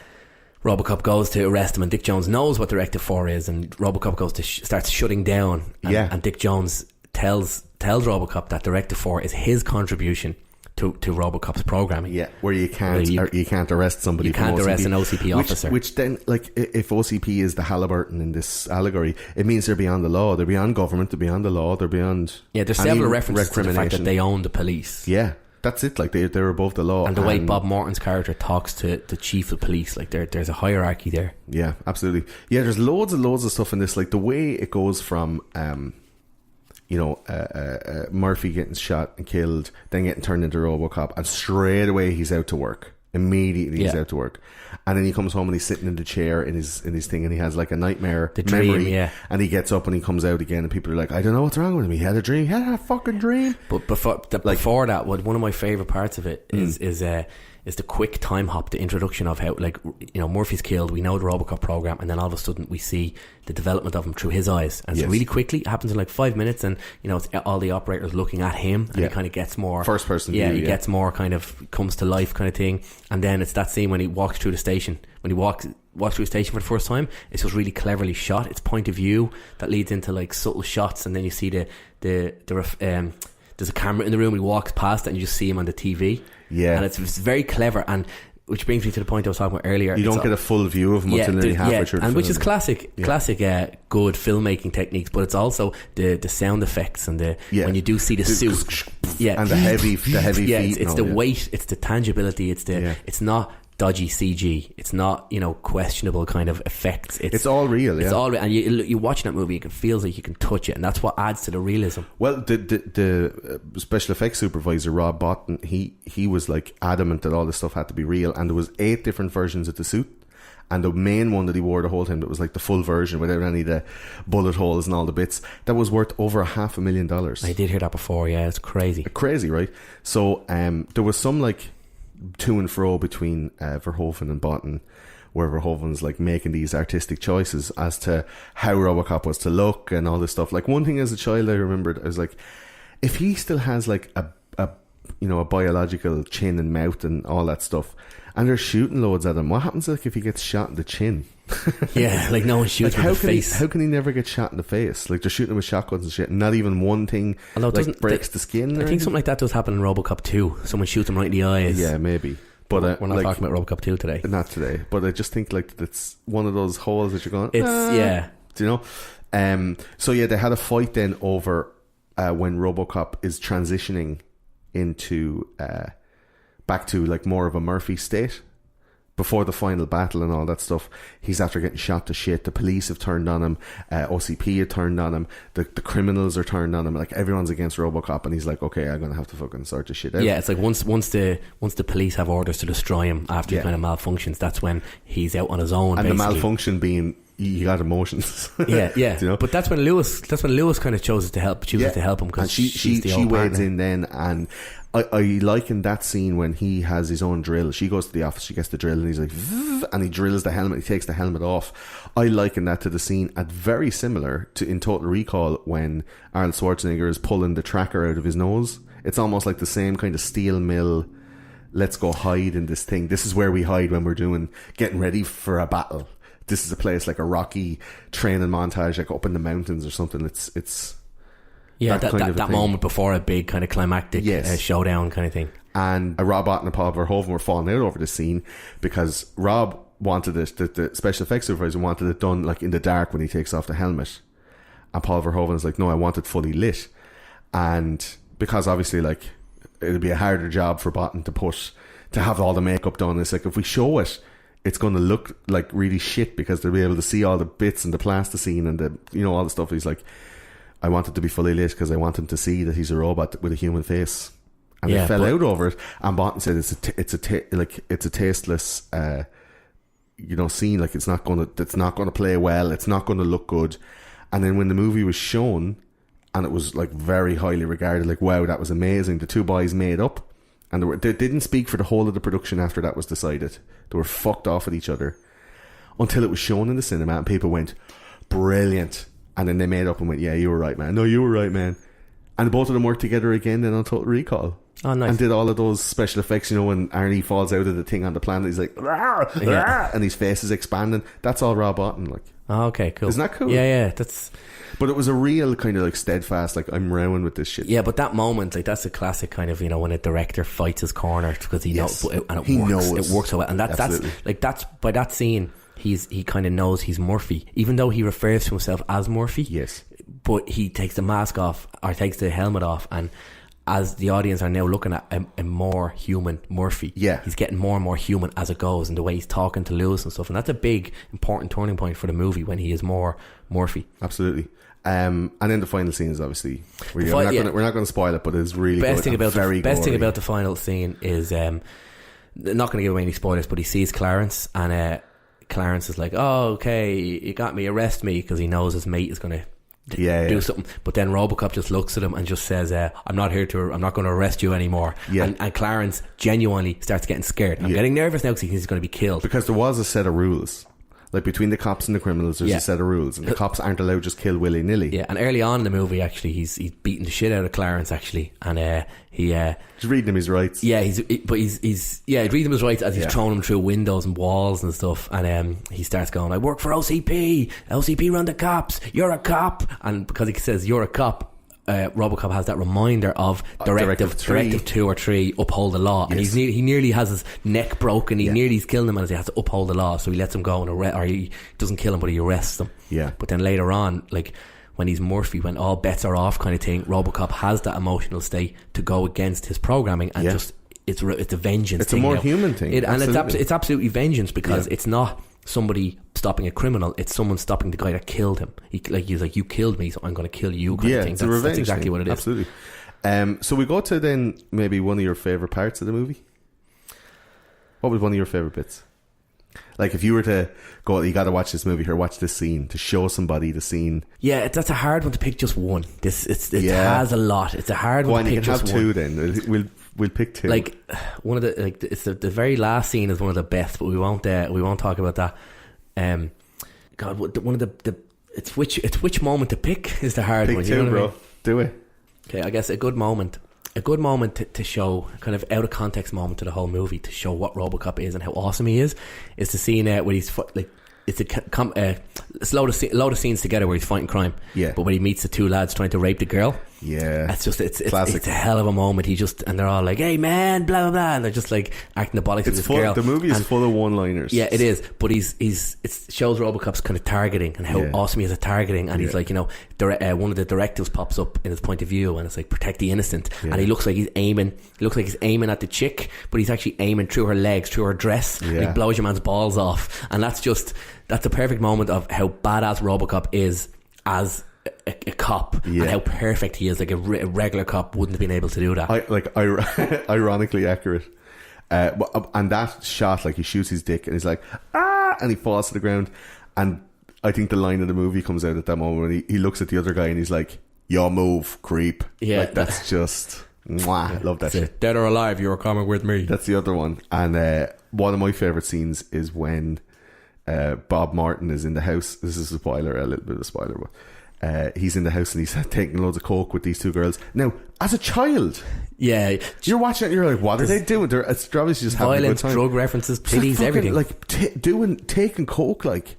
Robocop goes to arrest him, and Dick Jones knows what Directive 4 is, and Robocop goes to starts shutting down, and Dick Jones tells Robocop that Directive 4 is his contribution to Robocop's programming. Yeah, where you can't arrest somebody. You can't arrest an OCP officer. Which then, like, if OCP is the Halliburton in this allegory, it means they're beyond the law. They're beyond government. They're beyond the law. They're beyond. Yeah, there's several references to the fact that they own the police. Yeah, that's it. Like they're above the law. And the way Bob Morton's character talks to the chief of police, like there's a hierarchy there. Yeah, absolutely. Yeah, there's loads and loads of stuff in this. Like the way it goes from Murphy getting shot and killed, then getting turned into Robocop, and straight away he's out to work. Immediately he's out to work, and then he comes home and he's sitting in the chair in his thing, and he has like a nightmare memory, and he gets up and he comes out again, and people are like, I don't know what's wrong with him. He had a dream. He had a fucking dream. But before that, one of my favourite parts of it is the quick time hop, the introduction of how, like, Murphy's killed, we know the Robocop program, and then all of a sudden we see the development of him through his eyes, and so really quickly, it happens in like 5 minutes, and it's all the operators looking at him, and he kind of gets more first person view, gets more kind of comes to life kind of thing, and then it's that scene when he walks through the station, when he walks watch Station for the first time, it's just really cleverly shot. It's point of view that leads into like subtle shots, and then you see there's a camera in the room. He walks past it, and you just see him on the TV. Yeah, and it's very clever. And which brings me to the point I was talking about earlier. You don't get a full view of him until nearly halfway through the film. Which is classic good filmmaking techniques, but it's also the sound effects and when you do see the suit, and the heavy feet. It's the weight, it's the tangibility, it's not dodgy CG, it's not questionable kind of effects. It's all real. It's all real, and you watching that movie, you can feel like you can touch it, and that's what adds to the realism. Well, the special effects supervisor Rob Botton, he was like adamant that all this stuff had to be real, and there was 8 different versions of the suit. And the main one that he wore the whole time, that was like the full version without any of the bullet holes and all the bits, that was worth over $500,000. I did hear that before. Yeah, it's crazy. Crazy, right? So there was some like to and fro between Verhoeven and Botton, where Verhoeven's like making these artistic choices as to how Robocop was to look and all this stuff. Like, one thing as a child I remembered, I was like, if he still has like a biological chin and mouth and all that stuff, and they're shooting loads at him, what happens like if he gets shot in the chin? Yeah, like no one shoots him in the face. How can he never get shot in the face? Like, they're shooting him with shotguns and shit, and not even one thing breaks the skin. I think something like that does happen in Robocop 2. Someone shoots him right in the eyes. Yeah, maybe. But we're not talking about Robocop 2 today. Not today. But I just think like it's one of those holes that you're going, do you know? So yeah, they had a fight then over when Robocop is transitioning into back to like more of a Murphy state before the final battle and all that stuff. He's after getting shot to shit. The police have turned on him. OCP have turned on him. The criminals are turned on him. Like, everyone's against Robocop, and he's like, okay, I'm gonna have to fucking sort this shit out. Yeah, it's like once the police have orders to destroy him after he kind of malfunctions, that's when he's out on his own. And basically. the malfunction being he got emotions. Yeah. You know? But that's when Lewis kind of chooses to help him, because she wades in then, and I liken that scene when he has his own drill. She goes to the office, she gets the drill, and he's like, and he drills the helmet, he takes the helmet off. I liken that to the scene at very similar to in Total Recall when Arnold Schwarzenegger is pulling the tracker out of his nose. It's almost like the same kind of steel mill. Let's go hide in this thing. This is where we hide when we're getting ready for a battle. This is a place like a Rocky training montage, like up in the mountains or something. It's that moment before a big kind of climactic showdown kind of thing. And Rob Botton and Paul Verhoeven were falling out over this scene because Rob wanted it, the special effects supervisor wanted it done like in the dark when he takes off the helmet, and Paul Verhoeven's like, no, I want it fully lit. And because obviously like it'll be a harder job for Botton to have all the makeup done, it's like, if we show it, it's going to look like really shit because they'll be able to see all the bits and the plasticine and the all the stuff. He's like, I want it to be fully lit because I want him to see that he's a robot with a human face. And they fell out over it. And Botton said it's a tasteless scene. Like, it's not going to play well. It's not going to look good. And then when the movie was shown, and it was like very highly regarded, like, wow, that was amazing. The two boys made up, and they didn't speak for the whole of the production after that was decided. They were fucked off at each other until it was shown in the cinema, and people went, brilliant. And then they made up and went, yeah, you were right, man. No, you were right, man. And both of them worked together again then on Total Recall. Oh, nice. And did all of those special effects, when Arnie falls out of the thing on the planet, he's like, rah, rah, and his face is expanding. That's all Rob Botton, like. Oh, okay, cool. Isn't that cool? Yeah, But it was a real kind of like steadfast, like, I'm rowing with this shit. Yeah, but that moment, like, that's a classic kind of, when a director fights his corner because he knows, and it works so well. And that's by that scene, he kind of knows he's Murphy, even though he refers to himself as Murphy. Yes. But he takes the mask off, or takes the helmet off, and as the audience are now looking at a more human Murphy, he's getting more and more human as it goes, and the way he's talking to Lewis and stuff. And that's a big, important turning point for the movie when he is more Murphy. Absolutely. And then the final scene is obviously we're not going to spoil it, but it's really best good. Best thing about the final scene is not going to give away any spoilers, but he sees Clarence, and Clarence is like, oh, okay, you got me, arrest me, because he knows his mate is going to do something. But then Robocop just looks at him and just says, I'm not going to arrest you anymore. And Clarence genuinely starts getting scared. I'm getting nervous now because he's going to be killed, because there was a set of rules. Like between the cops and the criminals, there's a set of rules, and the cops aren't allowed to just kill willy nilly. Yeah, and early on in the movie, actually, he's beating the shit out of Clarence, actually, and he's reading him his rights. Yeah, he's reading him his rights as he's throwing him through windows and walls and stuff, and he starts going, "I work for OCP run the cops. You're a cop," and because he says you're a cop. Robocop has that reminder of Directive 2 or 3, uphold the law, and he nearly has his neck broken. He nearly's killing him, and he has to uphold the law, so he lets him go and or he doesn't kill him, but he arrests him. Yeah. But then later on, like when he's Murphy, when all bets are off, kind of thing, Robocop has that emotional state to go against his programming and just it's a vengeance. It's a more human thing, and it's absolutely vengeance because it's not somebody stopping a criminal, it's someone stopping the guy that killed him. He's like, you killed me, so I'm going to kill you, kind of thing. That's exactly thing. what it is. Absolutely. So we go to then maybe one of your favourite parts of the movie. What was one of your favourite bits? Like if you were to go, you got to watch this movie here, watch this scene, to show somebody the scene. Yeah, that's a hard one to pick just one. It has a lot. It's a hard one to pick just one. You can have two then. We'll pick two. Like one of the it's the very last scene is one of the best, but we won't talk about that. God, one of the it's which moment to pick is the hard pick one. Two, you know bro. I mean? Do it. Okay, I guess a good moment to show, kind of out of context moment to the whole movie, to show what Robocop is and how awesome he is the scene where he's like, it's a load of scenes together where he's fighting crime. Yeah. But when he meets the two lads trying to rape the girl. Yeah. That's just it's a hell of a moment. And they're all like, "Hey man, blah blah blah," and they're just like acting the bollocks with this girl. The movie is full of one-liners. Yeah, it is. But it shows Robocop's kind of targeting and how awesome he is at targeting. And he's like, one of the directives pops up in his point of view, and it's like, protect the innocent. Yeah. And he looks like he's aiming. He looks like he's aiming at the chick, but he's actually aiming through her legs, through her dress. Yeah. And he blows your man's balls off. And that's a perfect moment of how badass Robocop is as a cop, and how perfect he is. Like a regular cop wouldn't have been able to do that. Ironically accurate. And that shot, like he shoots his dick and he's like, "Ah!" and he falls to the ground. And I think the line of the movie comes out at that moment when he looks at the other guy and he's like, "Your move, creep." Yeah, like that's just mwah. Love that shit. Dead or alive, you're coming with me. That's the other one. And one of my favourite scenes is when Bob Martin is in the house. This is a little bit of a spoiler, but he's in the house and he's taking loads of coke with these two girls. Now, as a child, you're watching it and you're like, what are they doing? They're obviously just having a good time. Drug references, titties, everything. Like taking coke, like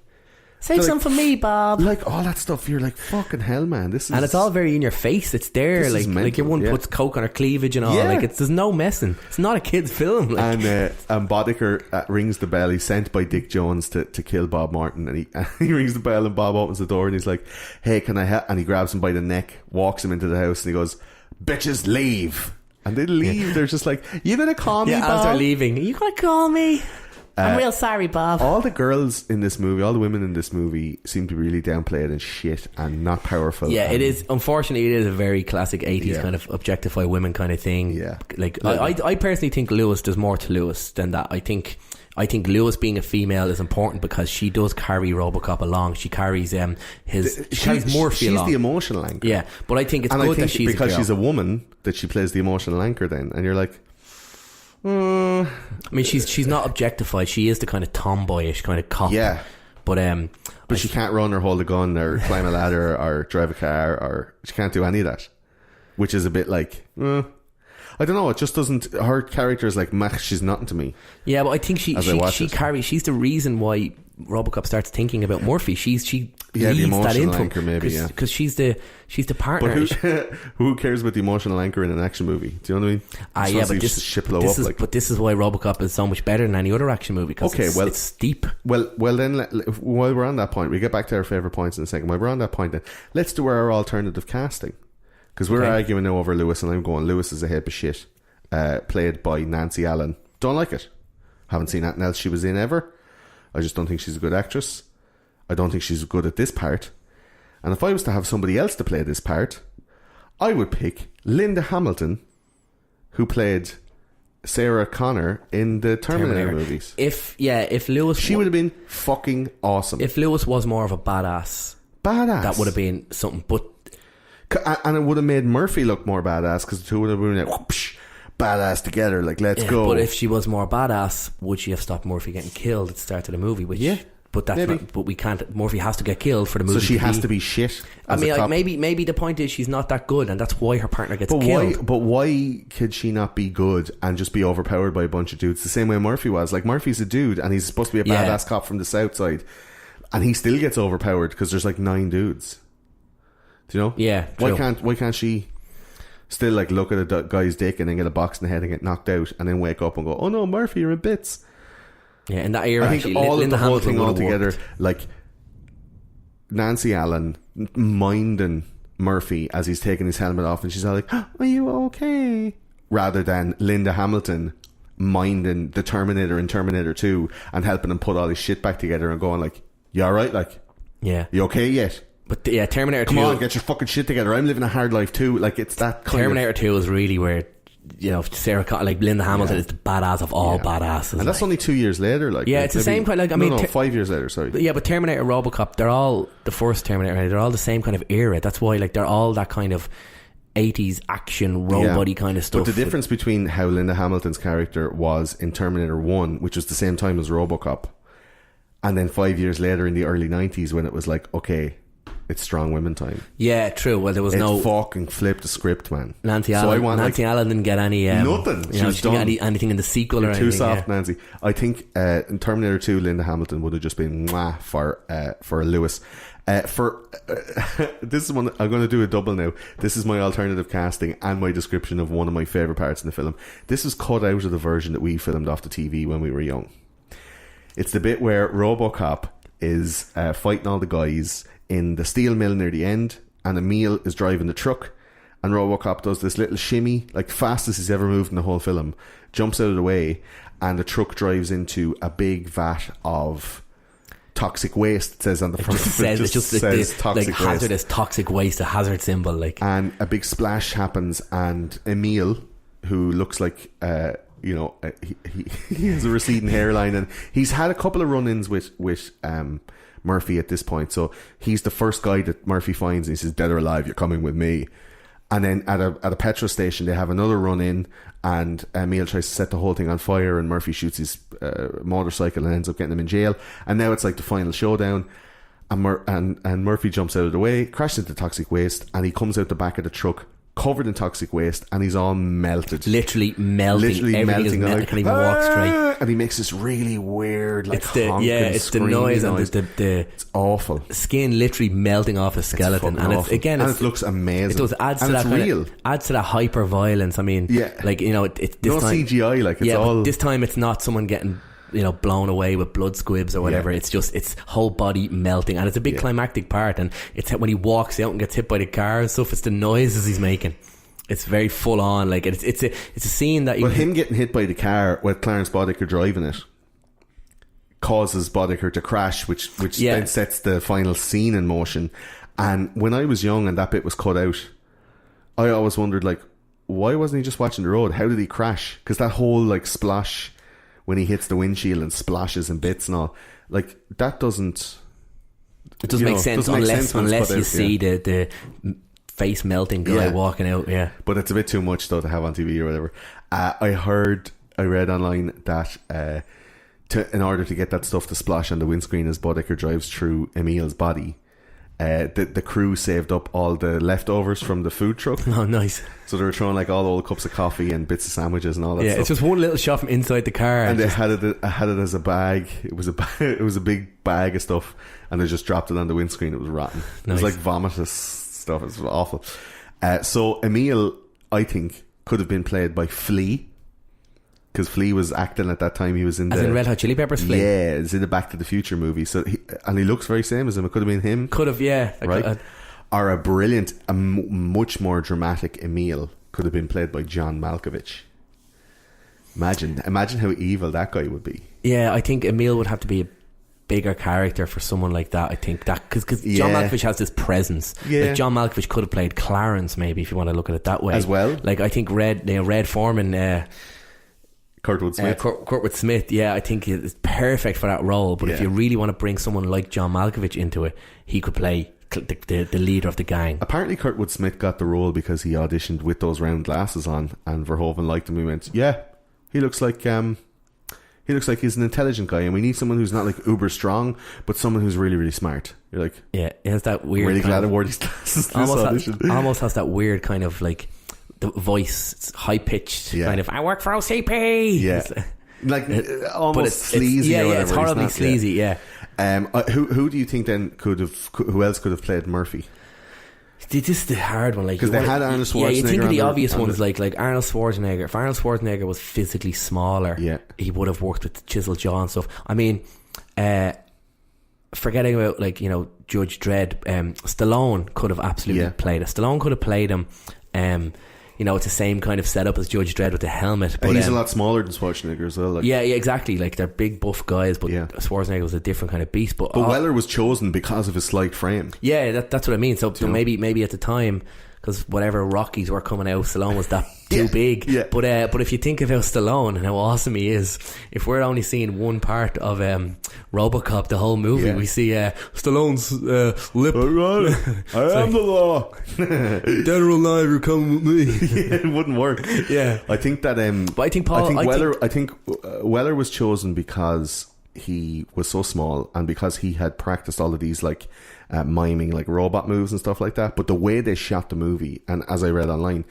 save some for me, Bob. Like all that stuff. You're like, fucking hell, man. This is, and it's all very in your face. It's there, like everyone puts coke on her cleavage and all. Yeah. Like there's no messing. It's not a kid's film. Like. And Boddicker rings the bell. He's sent by Dick Jones to kill Bob Martin, and he rings the bell, and Bob opens the door and he's like, "Hey, can I help?" And he grabs him by the neck, walks him into the house, and he goes, "Bitches, leave." And they leave. Yeah. They're just like, "You gonna call me, Bob?" As they're leaving, "Are you gonna call me?" I'm real sorry, Bob. All the girls in this movie, all the women in this movie seem to be really downplayed and shit and not powerful. Yeah, it is. Unfortunately, it is a very classic 80s kind of objectify women kind of thing. Yeah. Like, I personally think there's more to Lewis than that. I think Lewis being a female is important because she does carry Robocop along. She carries carries Murphy along. She's the emotional anchor. Yeah, but I think it's good that she's because she's a woman that she plays the emotional anchor then, and you're like, I mean, she's not objectified. She is the kind of tomboyish kind of cop. Yeah, but she can't run or hold a gun or climb a ladder or drive a car, or she can't do any of that, which is a bit like, I don't know. It just doesn't. Her character is like, she's nothing to me. Yeah, but I think she carries. She's the reason why Robocop starts thinking about Murphy. She leads the emotional that into anchor, him, maybe, because she's the partner. But who cares about the emotional anchor in an action movie? Do you know what I mean? But this is why Robocop is so much better than any other action movie, because it's deep. Well then, while we're on that point, we get back to our favourite points in a second. While we're on that point, then let's do our alternative casting, because we're arguing now over Lewis, and I'm going, Lewis is a heap of shit. Played by Nancy Allen. Don't like it. Haven't seen anything else she was in ever. I just don't think she's a good actress. I don't think she's good at this part. And if I was to have somebody else to play this part, I would pick Linda Hamilton, who played Sarah Connor in the Terminator movies. If Lewis, she would have been fucking awesome. If Lewis was more of a badass, that would have been something. But and it would have made Murphy look more badass, because the two would have been like, whoosh, badass together, like, let's go. But if she was more badass, would she have stopped Murphy getting killed at the start of the movie? Which But that's Maybe. not, but we can't. Murphy has to get killed for the movie. So she has to be shit. I mean, like, maybe the point is she's not that good, and that's why her partner gets but killed. But why could she not be good and just be overpowered by a bunch of dudes? The same way Murphy was. Like, Murphy's a dude, and he's supposed to be a badass cop from the south side, and he still gets overpowered because there's like 9 dudes. Do you know? Yeah. True. Why can't she still like look at a guy's dick and then get a box in the head and get knocked out, and then wake up and go, "Oh no, Murphy, you're in bits." Yeah, in that era, I think actually, all Linda of the whole Hamilton thing would've altogether, worked. like Nancy Allen minding Murphy as he's taking his helmet off, and she's all like, "Are you okay?" Rather than Linda Hamilton minding the Terminator in Terminator 2 and helping him put all his shit back together and going like, "You alright? Like, Yeah. you okay yet? But yeah, Terminator 2. Come on, get your fucking shit together. I'm living a hard life too." Like, it's that kind Terminator 2 is really where, you know, Sarah Connor, like Linda Hamilton is the badass of all badasses. And that's like. only 2 years later. Like, Yeah, it's the same kind. Like, I mean, 5 years later. Sorry. Yeah, but Terminator, Robocop, they're all the first Terminator. They're all the same kind of era. That's why, like, they're all that kind of 80s action robot-y kind of stuff. But the difference between how Linda Hamilton's character was in Terminator 1, which was the same time as Robocop, and then 5 years later in the early 90s when it was like, okay, it's strong women time. Yeah, true. Well, there was no fucking flipped the script, man. Nancy Allen. Nancy Allen didn't get any nothing. You know, she didn't get anything in the sequel or anything. Too soft, Nancy. I think in Terminator 2, Linda Hamilton would have just been mwah for Lewis. This is one I'm going to do a double now. This is my alternative casting and my description of one of my favourite parts in the film. This is cut out of the version that we filmed off the TV when we were young. It's the bit where Robocop is fighting all the guys in the steel mill near the end, and Emil is driving the truck, and Robocop does this little shimmy, like fastest he's ever moved in the whole film, jumps out of the way, and the truck drives into a big vat of toxic waste. It says on the front. It just says toxic like hazardous waste. Toxic waste, a hazard symbol, like. And a big splash happens, and Emil, who looks like he has a receding hairline, and he's had a couple of run-ins with Murphy at this point, so he's the first guy that Murphy finds, and he says, "Dead or alive, you're coming with me." And then at a petrol station they have another run-in, and Emil tries to set the whole thing on fire, and Murphy shoots his motorcycle and ends up getting him in jail. And now it's like the final showdown, and Murphy jumps out of the way, crashes into toxic waste, and he comes out the back of the truck covered in toxic waste, and he's all melted, literally melting. Everything is can't even walk straight, and he makes this really weird, like, it's the noise and it's awful. Skin literally melting off his skeleton, and it looks amazing. It does adds to that hyper violence. I mean, like, you know, it's this no time, CGI, like, it's all. But this time it's not someone getting, you know, blown away with blood squibs or whatever. It's just it's whole body melting, and it's a big climactic part, and it's when he walks out and gets hit by the car and stuff. It's the noises he's making. It's very full on. Like, it's a scene that. But him getting hit by the car with Clarence Boddicker driving it causes Boddicker to crash, which then sets the final scene in motion. And when I was young and that bit was cut out, I always wondered, like, why wasn't he just watching the road? How did he crash? Because that whole, like, splash when he hits the windshield and splashes and bits and all, like, that doesn't. It doesn't make sense unless you see the face melting guy walking out. Yeah, but it's a bit too much though to have on TV or whatever. I read online that in order to get that stuff to splash on the windscreen as Boddicker drives through Emil's body, the crew saved up all the leftovers from the food truck. Oh, nice. So they were throwing, like, all the old cups of coffee and bits of sandwiches and all that stuff. It's just one little shot from inside the car, and they had it as a bag. It was a big bag of stuff, and they just dropped it on the windscreen. It was rotten. Nice. It was like vomitous stuff. It was awful. So Emil, I think, could have been played by Flea, because Flea was acting at that time. He was in Red Hot Chili Peppers. Flea, yeah, it's in the Back to the Future movie. So he looks very same as him. It could have been him. Could have, yeah, right. Or a brilliant, much more dramatic Emil could have been played by John Malkovich. Imagine how evil that guy would be. Yeah, I think Emil would have to be a bigger character for someone like that. I think that because John Malkovich has this presence. Yeah. Like, John Malkovich could have played Clarence, maybe, if you want to look at it that way as well. Like, I think Red Foreman. Kurtwood Smith. Kurtwood Smith, yeah, I think it's perfect for that role. But if you really want to bring someone like John Malkovich into it, he could play the leader of the gang. Apparently Kurtwood Smith got the role because he auditioned with those round glasses on, and Verhoeven liked him. He went, yeah, he looks like He looks like he's an intelligent guy, and we need someone who's not like uber strong, but someone who's really, really smart. You're like, yeah, it has that weird. Really glad I wore these glasses to this audition. Almost has that weird kind of like the voice, it's high pitched kind of. I work for OCP. Yeah, like almost sleazy. It's horribly sleazy. Yeah. Who do you think then who else could have played Murphy? It's just the hard one, like, because they had Arnold Schwarzenegger. Yeah, you think of the obvious ones, like Arnold Schwarzenegger. If Arnold Schwarzenegger was physically smaller, he would have worked with the chisel jaw and stuff. I mean, forgetting about like, you know, Judge Dredd, Stallone could have absolutely played it. Stallone could have played him. You know, it's the same kind of setup as Judge Dredd with the helmet. But he's a lot smaller than Schwarzenegger as well. Like. Yeah, exactly. Like, they're big, buff guys, but Schwarzenegger was a different kind of beast. But Weller was chosen because of his slight frame. Yeah, that's what I mean. So maybe at the time, because whatever Rockies were coming out, Stallone was that too big. Yeah. But if you think about Stallone and how awesome he is, if we're only seeing one part of Robocop, the whole movie, we see Stallone's lip. I am the law. Dead or alive, you're coming with me. It wouldn't work. Yeah, I think that. But I think Weller was chosen because he was so small and because he had practiced all of these like miming like robot moves and stuff like that. But the way they shot the movie, and as I read online,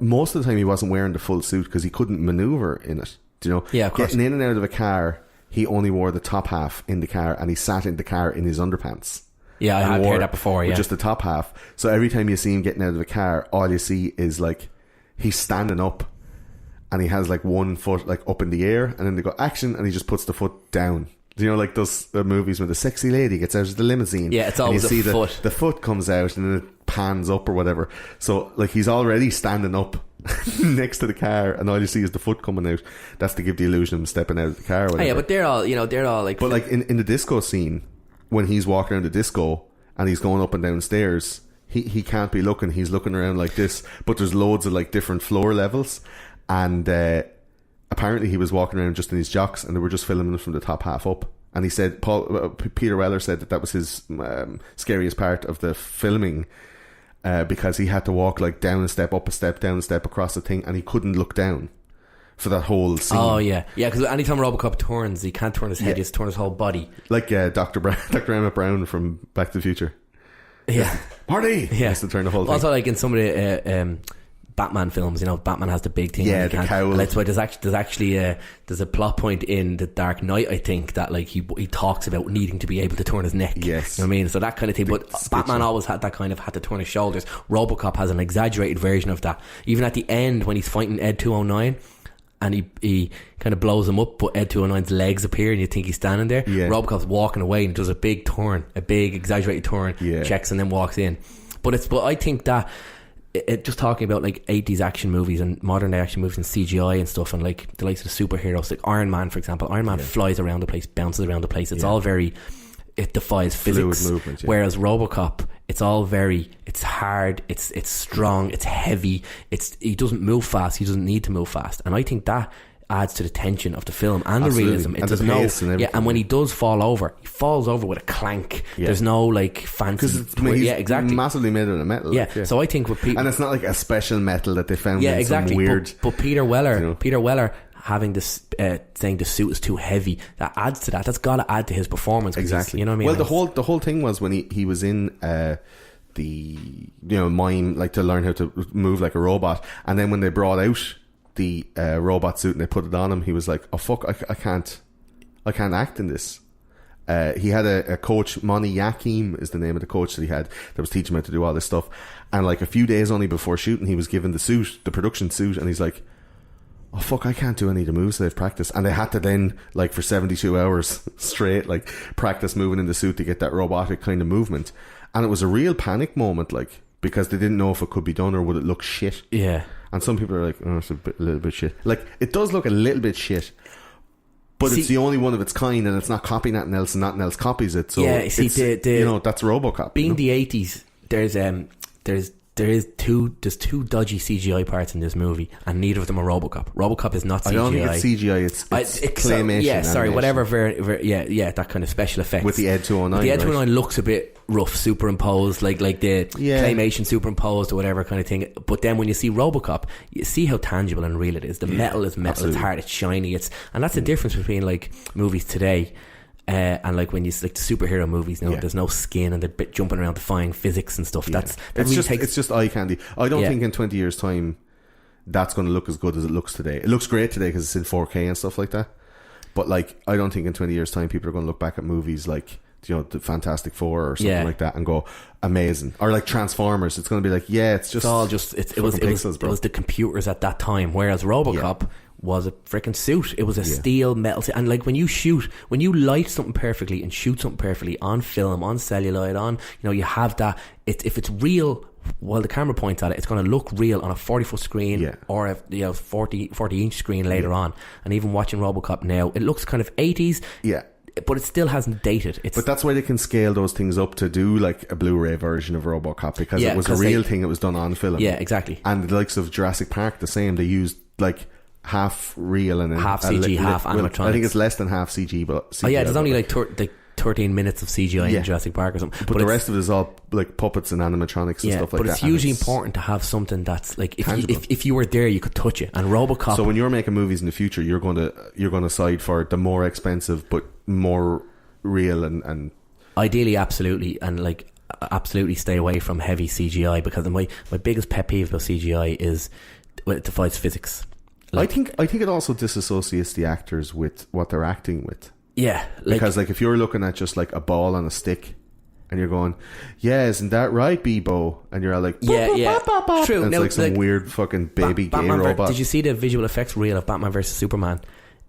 most of the time he wasn't wearing the full suit because he couldn't maneuver in it. Do you know? Yeah, of course. Getting in and out of a car, he only wore the top half in the car, and he sat in the car in his underpants. Yeah, I have heard that before. Yeah, just the top half. So every time you see him getting out of the car, all you see is like he's standing up, and he has like one foot like up in the air, and then they go action, and he just puts the foot down. You know, like those movies where the sexy lady gets out of the limousine. Yeah, it's always and you see a foot. The foot comes out and then it pans up or whatever. So, like, he's already standing up next to the car, and all you see is the foot coming out. That's to give the illusion of him stepping out of the car or whatever. Oh, yeah, but they're all like... But, like, in the disco scene, when he's walking around the disco and he's going up and down stairs, he can't be looking. He's looking around like this, but there's loads of, like, different floor levels. And apparently he was walking around just in his jocks, and they were just filming it from the top half up. And he said, Peter Weller said that was his scariest part of the filming, because he had to walk like down a step, up a step, down a step across the thing, and he couldn't look down for that whole scene. Oh yeah, because anytime Robocop turns, he can't turn his head; he has to turn his whole body. Like Dr. Emmett Brown from Back to the Future. Yeah, Marty. Yeah, he has to turn the whole thing. Also, like in some of the Batman films, you know, Batman has the big thing. Yeah, the cowl. That's why there's a plot point in The Dark Knight, I think, that like he talks about needing to be able to turn his neck. Yes, you know what I mean. So that kind of thing. But Batman always had to turn his shoulders. Robocop has an exaggerated version of that. Even at the end when he's fighting Ed 209, and he kind of blows him up, but Ed 209's legs appear, and you think he's standing there. Yeah. Robocop's walking away and does a big turn, a big exaggerated turn, checks and then walks in. But I think that. Just talking about like 80s action movies and modern day action movies and CGI and stuff, and like the likes of the superheroes, like Iron Man, for example. Iron Man flies around the place, bounces around the place. It's all very, it defies physics. Fluid movement, whereas Robocop, it's all very, it's hard, it's strong, it's heavy. He doesn't move fast. He doesn't need to move fast, and I think that adds to the tension of the film and the realism. And the pace and everything. And when he does fall over, he falls over with a clank. There's no like fancy. He's exactly. massively made out of metal. Yeah. So I think with and it's not like a special metal that they found. In some weird. But Peter Weller, you know? Peter Weller having this saying the suit is too heavy, that adds to that. That's got to add to his performance. Exactly. You know what I mean? Well, the whole thing was when he was in the mime, like to learn how to move like a robot, and then when they brought out the robot suit and they put it on him, he was like, oh fuck, I can't act in this. He had a coach, Moni Yakim is the name of the coach that he had, that was teaching him how to do all this stuff, and like a few days only before shooting, he was given the production suit, and he's like, oh fuck, I can't do any of the moves that I've practiced. And they had to then, like, for 72 hours straight, like, practice moving in the suit to get that robotic kind of movement. And it was a real panic moment, like, because they didn't know if it could be done or would it look shit. Yeah. And some people are like, oh, it's a little bit shit. Like, it does look a little bit shit, but it's the only one of its kind, and it's not copying nothing else, and nothing else copies it. So yeah, see, that's Robocop. Being the 80s, there's two dodgy CGI parts in this movie, and neither of them are Robocop. Robocop is not CGI. I don't think it's CGI. It's claymation. Yeah, sorry, animation. Whatever. That kind of special effects with the Ed 209. The Ed 209 looks a bit rough superimposed, like the claymation superimposed or whatever kind of thing. But then when you see Robocop, you see how tangible and real it is. The metal is metal, absolutely. It's hard, it's shiny, and that's the difference between like movies today and like when you like the superhero movies, there's no skin and they're jumping around defying physics and stuff. It's just eye candy. I don't think in 20 years time that's going to look as good as it looks today. It looks great today because it's in 4K and stuff like that, but like I don't think in 20 years time people are going to look back at movies like the Fantastic Four or something like that and go amazing, or like Transformers. It's going to be like it was the computers at that time, whereas Robocop was a freaking suit. It was a steel metal suit. And like when you light something perfectly and shoot something perfectly on film, on celluloid, on you have that, if it's real while the camera points at it, it's going to look real on a 40-foot screen or a 40-inch screen later on. And even watching Robocop now, it looks kind of 80s, but it still hasn't dated. But that's why they can scale those things up to do like a Blu-ray version of Robocop, because it was a real thing. It was done on film. Yeah, exactly. And the likes of Jurassic Park, the same. They used like half real and then half CG, half animatronics. I think it's less than half CG, but there's only like 13 minutes of CGI in Jurassic Park or something. But the rest of it is all like puppets and animatronics and stuff like that. But it's hugely important to have something that's like if you were there, you could touch it. And Robocop. So when you're making movies in the future, you're going to side for the more expensive but more real and ideally, absolutely, and like absolutely stay away from heavy CGI, because my biggest pet peeve about CGI is it defies physics. I think it also disassociates the actors with what they're acting with. Yeah, because like if you're looking at just like a ball on a stick and you're going, isn't that right, Bebo? And you're all like, true. And it's like some weird fucking baby gay robot. Did you see the visual effects reel of Batman vs Superman?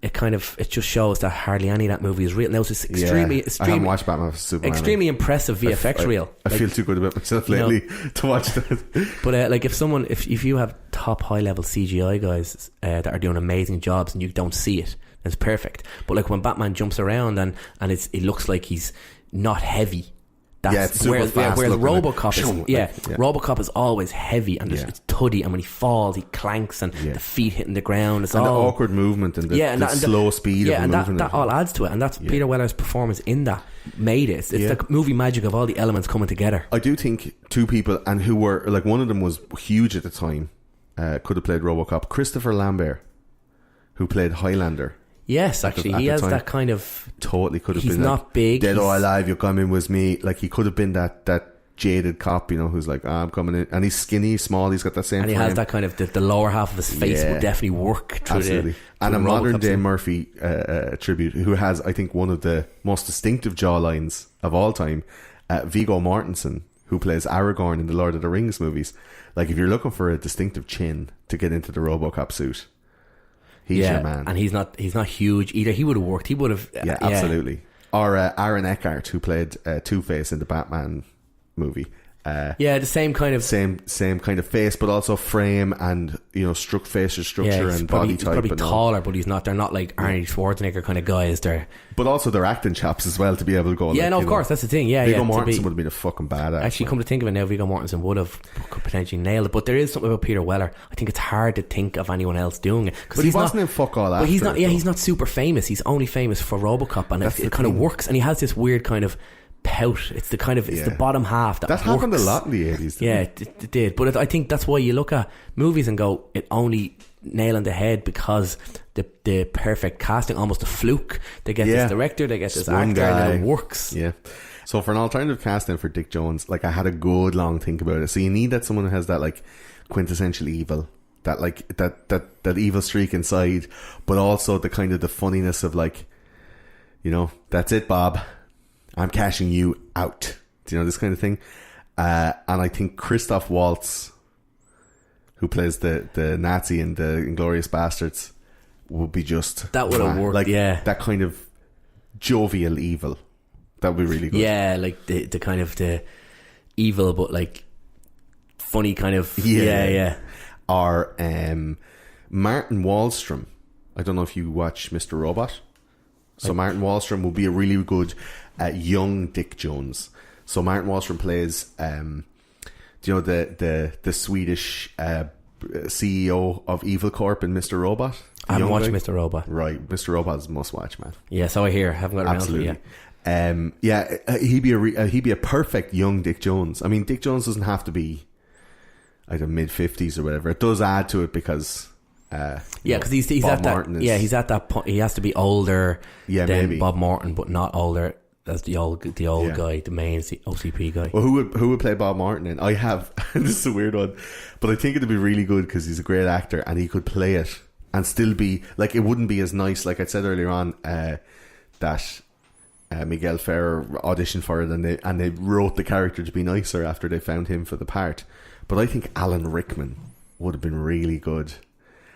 It just shows that hardly any of that movie is real. Now it's just extremely I haven't watched Batman vs Superman. Extremely impressive VFX reel. I feel too good about myself lately to watch that. But like if you have top high level CGI guys that are doing amazing jobs and you don't see it, it's perfect. But like when Batman jumps around and it looks like he's not heavy. That's whereas Robocop Robocop is always heavy and it's tuddy, and when he falls he clanks and the feet hitting the ground. It's all the awkward movement and the slow speed of the movement. That all adds to it, and that's Peter Weller's performance in that made it. It's the movie magic of all the elements coming together. I do think two people, and who were like, one of them was huge at the time, could have played Robocop. Christopher Lambert, who played Highlander. Yes, actually, he has that kind of. Totally could have been. He's not big. Dead or alive, you're coming with me. Like he could have been that jaded cop, who's like, I'm coming in, and he's skinny, small. He's got that same. And he has that kind of the lower half of his face would definitely work. Absolutely, and a modern day Murphy tribute, who has, I think, one of the most distinctive jawlines of all time, Viggo Mortensen, who plays Aragorn in the Lord of the Rings movies. Like if you're looking for a distinctive chin to get into the Robocop suit, he's your man. And he's not huge either. He would have worked. He would have. Absolutely. Or Aaron Eckhart, who played Two-Face in the Batman movie. The same kind of same kind of face, but also frame and facial structure and body type. He's probably taller, but he's not. They're not like Arnie Schwarzenegger kind of guys. They're also they're acting chops as well to be able to go. Of course, that's the thing. Viggo Mortensen would have been a fucking badass. Actually, come to think of it now, Viggo Mortensen could potentially nail it. But there is something about Peter Weller. I think it's hard to think of anyone else doing it. But he wasn't in fuck all. But he's not. Yeah, he's not super famous. He's only famous for Robocop, and it kind of works. And he has this weird kind of pout. It's the kind of it's the bottom half that happened a lot in the 80s. It did. But I think that's why you look at movies and go, it only nail on the head because the perfect casting, almost a fluke. They get this director, they get this actor, and it works. Yeah. So for an alternative casting for Dick Jones, like I had a good long think about it. So you need that someone who has that like quintessential evil, that like that evil streak inside, but also the kind of the funniness of like, that's it, Bob, I'm cashing you out. This kind of thing. And I think Christoph Waltz, who plays the Nazi in the Inglourious Bastards, would be just... That would have worked, like, that kind of jovial evil. That would be really good. Yeah, like the kind of the evil but like funny kind of... Or Martin Wallstrom. I don't know if you watch Mr. Robot. So Martin Wallstrom would be a really good young Dick Jones. So Martin Wallstrom plays the Swedish CEO of Evil Corp in Mr. Robot. I haven't watched Mr. Robot. Right, Mr. Robot is a must watch, man. Yeah, so I hear. I haven't got around to it yet. He'd be a perfect young Dick Jones. I mean, Dick Jones doesn't have to be either mid-50s or whatever. It does add to it because because he's Bob at that Martin he's at that point. He has to be older than maybe Bob Martin, but not older as the old guy, the main OCP guy. Well, who would play Bob Martin in? I have this is a weird one, but I think it'd be really good because he's a great actor and he could play it and still be like, it wouldn't be as nice, like I said earlier on, that Miguel Ferrer auditioned for it and they wrote the character to be nicer after they found him for the part. But I think Alan Rickman would have been really good.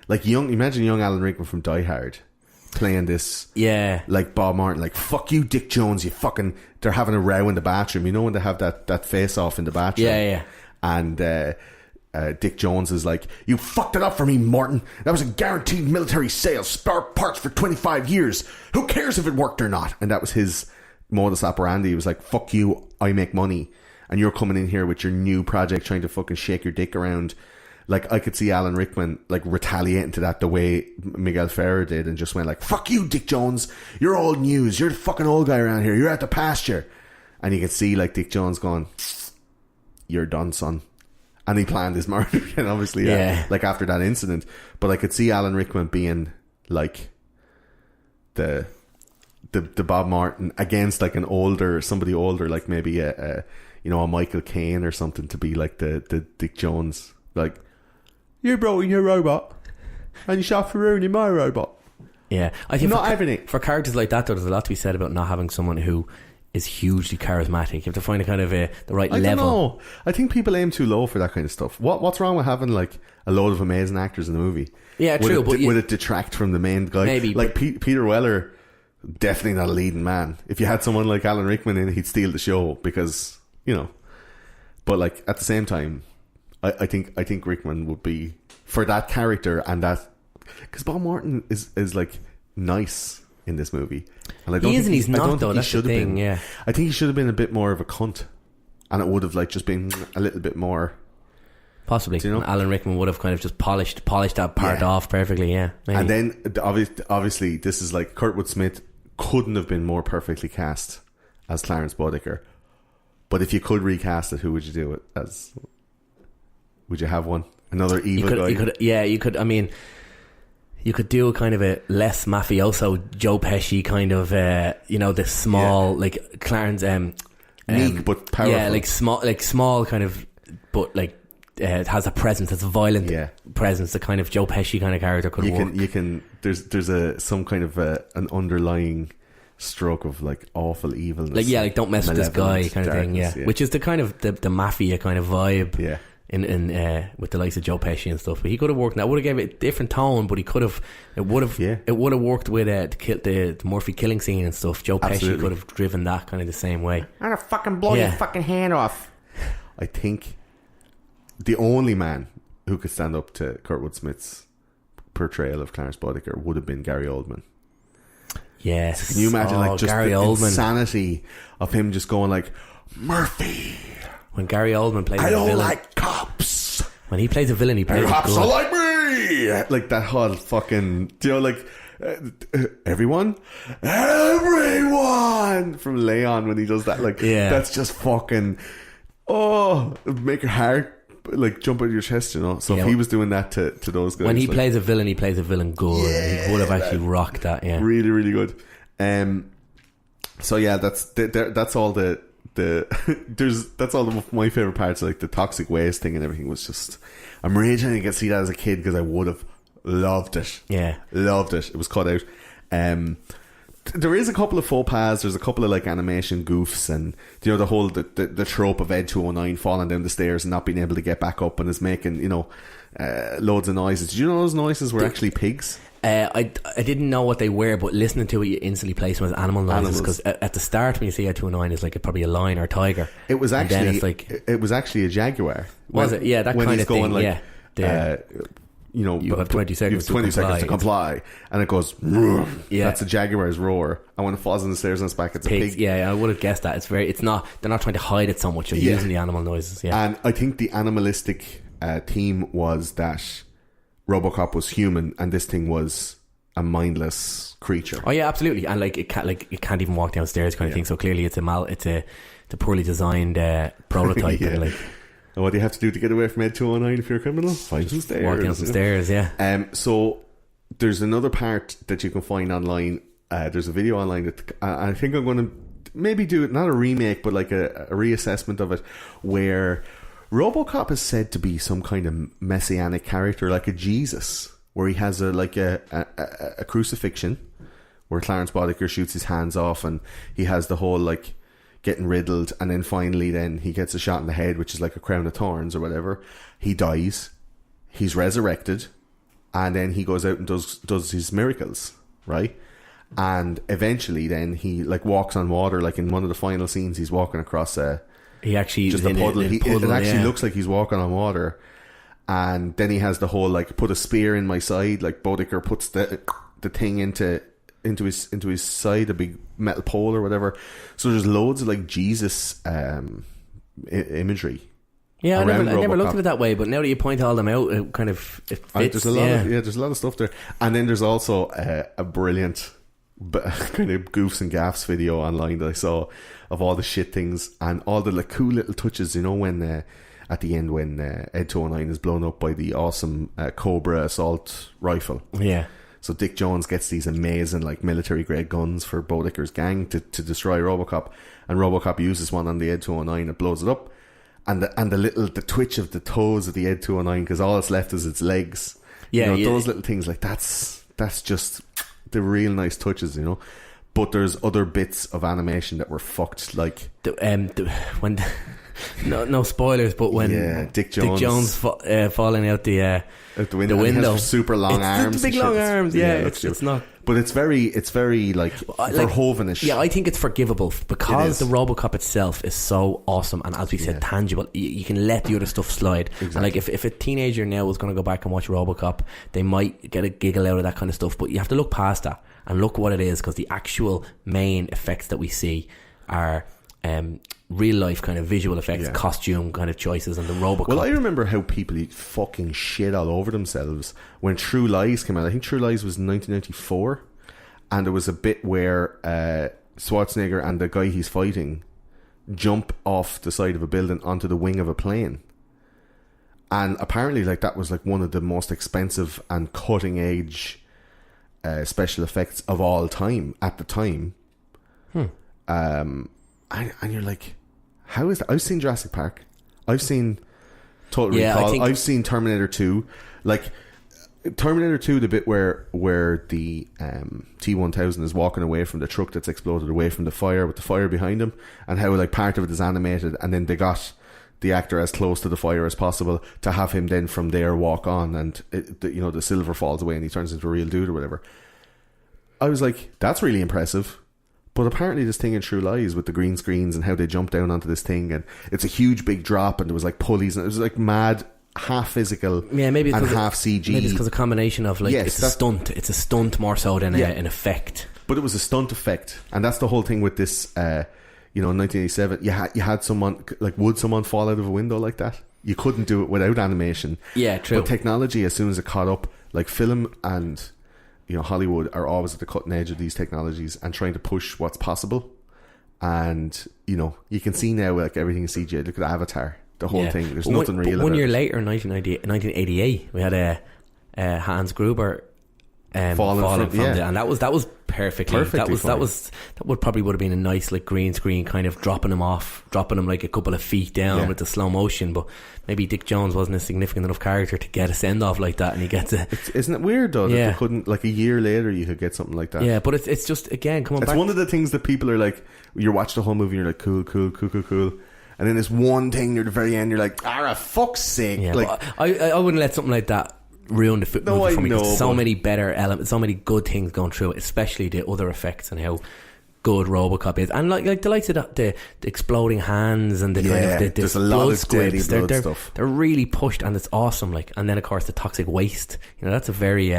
Like imagine young Alan Rickman from Die Hard playing this, like Bob Martin, like, fuck you, Dick Jones, you fucking. They're having a row in the bathroom. You know when they have that face off in the bathroom, and Dick Jones is like, you fucked it up for me, Martin. That was a guaranteed military sale, spare parts for 25 years. Who cares if it worked or not? And that was his modus operandi. He was like, fuck you, I make money, and you're coming in here with your new project trying to fucking shake your dick around. Like, I could see Alan Rickman like retaliating to that the way Miguel Ferrer did, and just went like, fuck you, Dick Jones, you're old news, you're the fucking old guy around here, you're at the pasture. And you could see like Dick Jones going, you're done, son. And he planned his murder again, obviously, like after that incident. But I could see Alan Rickman being like the Bob Martin against like somebody older, like maybe a Michael Caine or something, to be like the Dick Jones. Like, you brought in your robot and you shot for ruining my robot. Yeah, I think not having it. For characters like that, though, there's a lot to be said about not having someone who is hugely charismatic. You have to find a kind of the right level. I don't know. I think people aim too low for that kind of stuff. What's wrong with having like a load of amazing actors in the movie? Yeah, true. Would it detract from the main guy? Maybe. Like Peter Weller, definitely not a leading man. If you had someone like Alan Rickman in, he'd steal the show because, you know. But like at the same time, I think Rickman would be for that character, and that because Bob Martin is like nice in this movie, and I don't think he's not, though. He That's the thing. Yeah, I think he should have been a bit more of a cunt, and it would have like just been a little bit more. Possibly, you know? Alan Rickman would have kind of just polished that part off perfectly. Yeah, maybe. And then obviously this is like Kurtwood Smith couldn't have been more perfectly cast as Clarence Bodicker. But if you could recast it, who would you do it as? Would you have one? Another evil guy? You could. I mean, you could do a kind of a less mafioso Joe Pesci kind of, the small like Clarence, meek but powerful. Yeah, like small kind of, but like it has a presence. It's a violent presence. The kind of Joe Pesci kind of character could work. There's some kind of an underlying stroke of like awful evilness. Like don't mess with this guy kind of thing. Yeah, which is the kind of the mafia kind of vibe. Yeah. In with the likes of Joe Pesci and stuff, but he could have worked. That would have given it a different tone, but it would have worked with the Murphy killing scene and stuff. Joe Pesci could have driven that kind of the same way. I'm gonna fucking blow your fucking hand off. I think the only man who could stand up to Kurtwood Smith's portrayal of Clarence Bodicker would have been Gary Oldman. Yes. So can you imagine like just Gary the Oldman. insanity of him just going like, Murphy, when Gary Oldman plays I a don't villain, like cops. When he plays a villain, he plays cops good. are like me. Like that whole fucking, like everyone from Leon when he does that. Like that's just fucking make your heart like jump out of your chest, you know. So if he was doing that to those guys, when he plays a villain good. He would have actually rocked that. Yeah, really, really good. So yeah, that's all that's all my favorite parts. Like the toxic waste thing and everything was just. I'm raging I could see that as a kid because I would have loved it. Yeah, loved it. It was cut out. There is a couple of faux pas. There's a couple of like animation goofs, and you know the whole the trope of Ed 209 falling down the stairs and not being able to get back up and is making loads of noises. Did you know those noises were actually pigs? I didn't know what they were, but listening to it, you instantly place them as animal noises because at the start when you see Ed 209, it's like probably a lion or a tiger. It was actually and then it's like, it was actually a jaguar. Was it? Yeah, that kind of thing. Like, you have 20 seconds to comply, and it goes. That's a jaguar's roar. And when it falls on the stairs on its back, it's a pig. Yeah, I would have guessed that. It's not. They're not trying to hide it so much. They're using the animal noises. Yeah, and I think the animalistic theme was that Robocop was human, and this thing was a mindless creature. Oh yeah, absolutely. And like it can't even walk downstairs kind of thing. So clearly it's a poorly designed prototype. Yeah. And like, and what do you have to do to get away from Ed 209 if you're a criminal? Find some stairs. walk down some stairs. Yeah. So there's another part that you can find online. There's a video online that I think I'm going to maybe do it, not a remake, but like a reassessment of it, where Robocop is said to be some kind of messianic character, like a Jesus, where he has a crucifixion where Clarence Boddicker shoots his hands off, and he has the whole like getting riddled, and then finally then he gets a shot in the head, which is like a crown of thorns or whatever. He dies, he's resurrected, and then he goes out and does his miracles, right? And eventually then he like walks on water, like in one of the final scenes he's walking across he actually just a puddle. It actually looks like he's walking on water. And then he has the whole like, put a spear in my side, like Boddicker puts the thing into his side, a big metal pole or whatever. So there's loads of like Jesus imagery. Yeah, I never looked at it that way, but now that you point all them out, it kind of it fits. There's a lot of stuff there. And then there's also a brilliant kind of goofs and gaffs video online that I saw of all the shit things and all the like cool little touches, you know, when at the end when Ed 209 is blown up by the awesome Cobra assault rifle. Yeah. So Dick Jones gets these amazing like military grade guns for Boddicker's gang to destroy Robocop, and Robocop uses one on the Ed 209 and blows it up, and the twitch of the toes of the Ed 209, because all that's left is its legs. Yeah, you know, those little things, like that's just the real nice touches, you know. But there's other bits of animation that were fucked, like when no spoilers, but when Dick Jones falling out the window, he has super long arms, big long arms. Yeah, it's not. But it's very like Verhovenish. Yeah, I think it's forgivable because the Robocop itself is so awesome, and as we said, tangible. You can let the other stuff slide. Exactly. And like if a teenager now was going to go back and watch Robocop, they might get a giggle out of that kind of stuff. But you have to look past that and look what it is, because the actual main effects that we see are real life kind of visual effects, costume kind of choices, and the Robocop. Well, I remember how people eat fucking shit all over themselves when True Lies came out. I think True Lies was 1994, and there was a bit where Schwarzenegger and the guy he's fighting jump off the side of a building onto the wing of a plane, and apparently like that was like one of the most expensive and cutting edge special effects of all time at the time. And you're like, how is that? I've seen Jurassic Park, I've seen Total Recall, I've seen Terminator 2. Like Terminator 2, the bit where the T-1000 is walking away from the truck that's exploded, away from the fire, with the fire behind him, and how like part of it is animated, and then they got the actor as close to the fire as possible to have him then from there walk on, and the silver falls away and he turns into a real dude or whatever. I was like, that's really impressive. But apparently this thing in True Lies with the green screens and how they jump down onto this thing, and it's a huge big drop, and there was like pulleys, and it was like mad, half physical, maybe and half CG. Maybe it's because a combination of like it's a stunt more so than an effect. But it was a stunt effect, and that's the whole thing with this. In 1987, you had someone like, would someone fall out of a window like that? You couldn't do it without animation. Yeah, true. But technology, as soon as it caught up, like film and Hollywood are always at the cutting edge of these technologies and trying to push what's possible. And you can see now like everything is CGI. Look at Avatar, the whole thing. There's nothing real about it. 1 year later, 1988, we had a Hans Gruber falling from there, and that was perfectly that would have been a nice like green screen kind of dropping him like a couple of feet down with the slow motion. But maybe Dick Jones wasn't a significant enough character to get a send off like that, and he gets isn't it weird though that they couldn't, like, a year later you could get something like that? Yeah, but it's just, again, come on back. It's one of the things that people are like, you watch the whole movie and you're like, cool, and then there's one thing near the very end, you're like, fuck's sake. Yeah, like, I wouldn't let something like that ruin the movie for me. There's so many better elements, so many good things going through it, especially the other effects and how good Robocop is, and like the likes of the exploding hands and the kind of the there's a lot blood of squibs. blood stuff. They're really pushed, and it's awesome. Like, and then of course the toxic waste. That's a very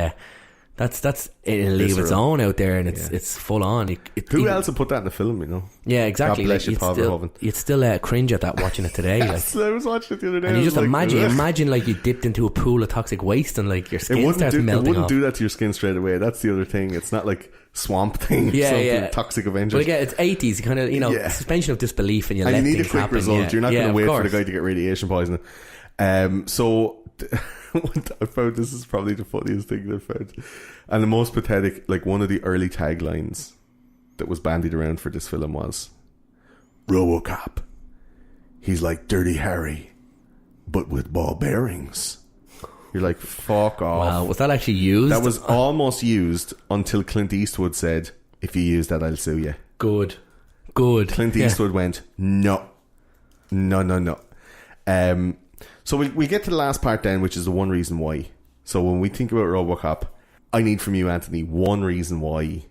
it'll leave its own out there, and it's full on. Who else would put that in the film, you know? Yeah, exactly. God bless you, Paul Verhoeven. You'd still cringe at that watching it today. Yes, I was watching it the other day. And you just like, imagine like you dipped into a pool of toxic waste and like your skin starts melting off. It wouldn't do that to your skin straight away. That's the other thing. It's not like Swamp Thing, Toxic Avengers. But again, it's 80s, kind of, you know, suspension of disbelief, and you need a quick result. You're not going to wait for the guy to get radiation poisoning. So what I found, this is probably the funniest thing I've found, and the most pathetic. Like, one of the early taglines that was bandied around for this film was Robocop, he's like Dirty Harry but with ball bearings. You're like, fuck off. Wow, was that actually used? That was almost used until Clint Eastwood said, if you use that, I'll sue you. Good. Clint Eastwood went, no. So we get to the last part then, which is the one reason why. So when we think about Robocop, I need from you, Anthony, one reason why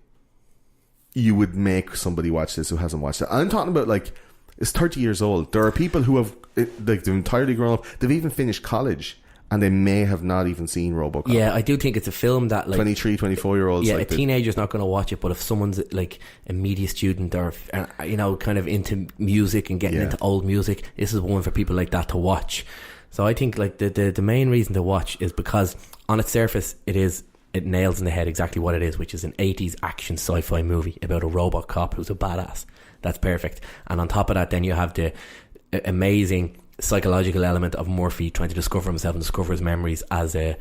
you would make somebody watch this who hasn't watched it. I'm talking about, like, it's 30 years old. There are people who have, like, they've entirely grown up. They've even finished college, and they may have not even seen Robocop. Yeah, I do think it's a film that, like, 23, 24-year-olds. Yeah, like, a teenager's not going to watch it, but if someone's like a media student or, you know, kind of into music and getting into old music, this is one for people like that to watch. So I think, like, the main reason to watch is because on its surface it nails in the head exactly what it is, which is an 80s action sci-fi movie about a robot cop who's a badass. That's perfect. And on top of that, then you have the amazing psychological element of Murphy trying to discover himself and discover his memories as a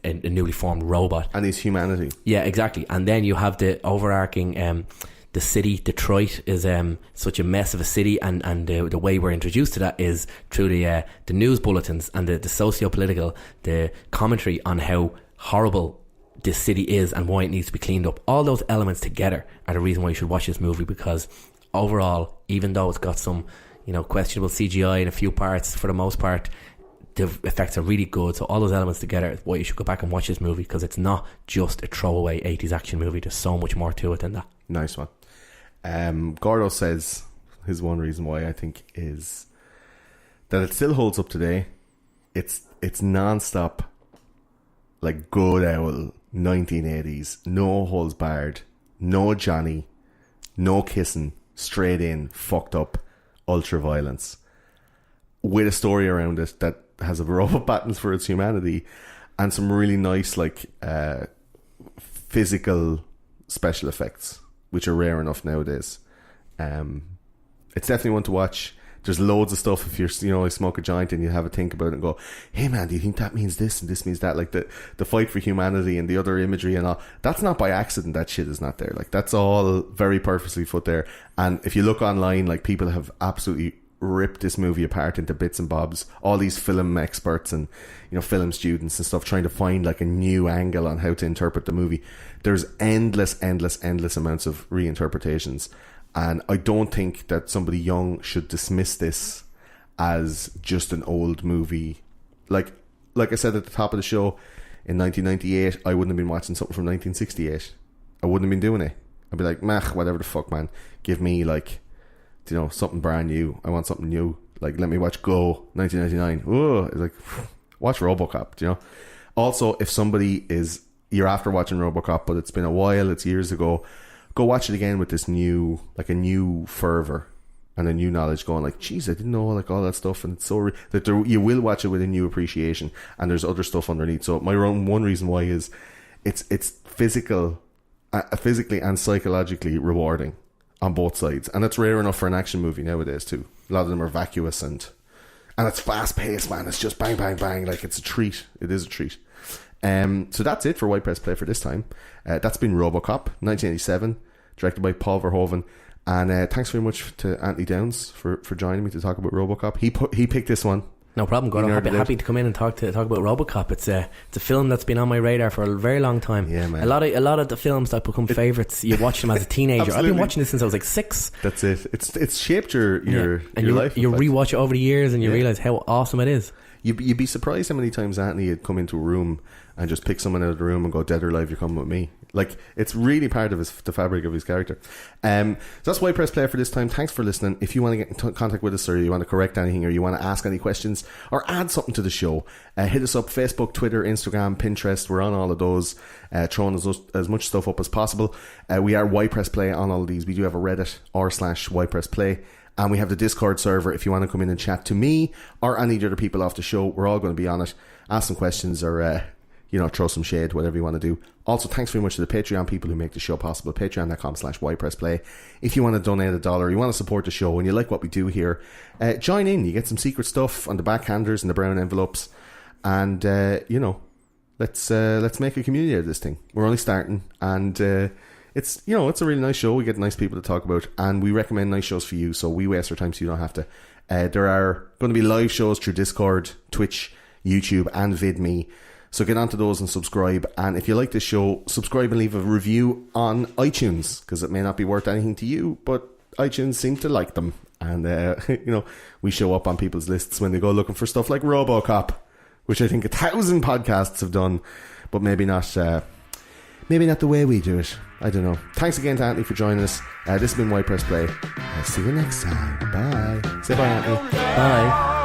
newly formed robot, and his humanity. Yeah, exactly. And then you have the overarching the city, Detroit, is such a mess of a city, and the way we're introduced to that is through the news bulletins and the socio-political, the commentary on how horrible this city is and why it needs to be cleaned up. All those elements together are the reason why you should watch this movie, because overall, even though it's got some, you know, questionable CGI in a few parts, for the most part the effects are really good. So all those elements together is why you should go back and watch this movie, because it's not just a throwaway 80s action movie. There's so much more to it than that. Nice one. Gordo says his one reason why, I think, is that it still holds up today. It's non-stop, like, good old 1980s, no holds barred, no Johnny, no kissing, straight in, fucked up ultra violence, with a story around it that has a robot battles for its humanity and some really nice, like, physical special effects, which are rare enough nowadays. It's definitely one to watch. There's loads of stuff if you're, you know, like, smoke a joint and you have a think about it and go, hey man, do you think that means this and this means that? Like, the fight for humanity and the other imagery and all, that's not by accident. That shit is not there. Like, that's all very purposely put there. And if you look online, like, people have absolutely ripped this movie apart into bits and bobs. All these film experts and, you know, film students and stuff trying to find, like, a new angle on how to interpret the movie. There's endless amounts of reinterpretations. And I don't think that somebody young should dismiss this as just an old movie. Like I said at the top of the show, in 1998, I wouldn't have been watching something from 1968. I wouldn't have been doing it. I'd be like, meh, whatever the fuck, man. Give me, like, you know, something brand new. I want something new. Like, let me watch Go 1999. Oh, it's like, watch Robocop, you know. Also, if somebody is, you're after watching Robocop, but it's been a while, it's years ago, go watch it again with this new, like, a new fervor and a new knowledge, going like, geez, I didn't know, like, all that stuff. And it's so that you will watch it with a new appreciation, and there's other stuff underneath. So my one reason why is it's physically and psychologically rewarding on both sides, and it's rare enough for an action movie nowadays too. A lot of them are vacuous and it's fast paced, man. It's just bang bang bang, like, it's a treat. It is a treat. So that's it for White Press Play for this time. That's been Robocop 1987, directed by Paul Verhoeven. And thanks very much to Anthony Downs for joining me to talk about Robocop. He picked this one. No problem, Gordon. I'm happy to come in and talk about Robocop. It's a film that's been on my radar for a very long time. Yeah, man. A lot of the films that become favourites, you watch them as a teenager. I've been watching this since I was like 6. That's it. It's shaped your life. And you rewatch it over the years and you realise how awesome it is. You'd be surprised how many times Anthony had come into a room and just pick someone out of the room and go, dead or alive, you're coming with me. Like, it's really part of the fabric of his character. So that's Why Press Play for this time. Thanks for listening. If you want to get in contact with us, or you want to correct anything, or you want to ask any questions, or add something to the show, hit us up: Facebook, Twitter, Instagram, Pinterest. We're on all of those, throwing as much stuff up as possible. We are Why Press Play on all of these. We do have a Reddit r/Why Press Play. And we have the Discord server if you want to come in and chat to me or any of the other people off the show. We're all going to be on it. Ask some questions or, throw some shade, whatever you want to do. Also, thanks very much to the Patreon people who make the show possible. Patreon.com/whypressplay. If you want to donate $1, you want to support the show and you like what we do here, join in. You get some secret stuff on the backhanders and the brown envelopes. And, let's make a community out of this thing. We're only starting, and it's a really nice show. We get nice people to talk about, and we recommend nice shows for you, so we waste our time so you don't have to. There are going to be live shows through Discord, Twitch, YouTube, and VidMe, so get onto those and subscribe. And if you like this show, subscribe and leave a review on iTunes, because it may not be worth anything to you, but iTunes seem to like them, and we show up on people's lists when they go looking for stuff like Robocop, which I think 1,000 podcasts have done, but maybe not the way we do it. I don't know. Thanks again to Anthony for joining us. This has been Why Press Play. I'll see you next time. Bye. Say bye, Anthony. Bye.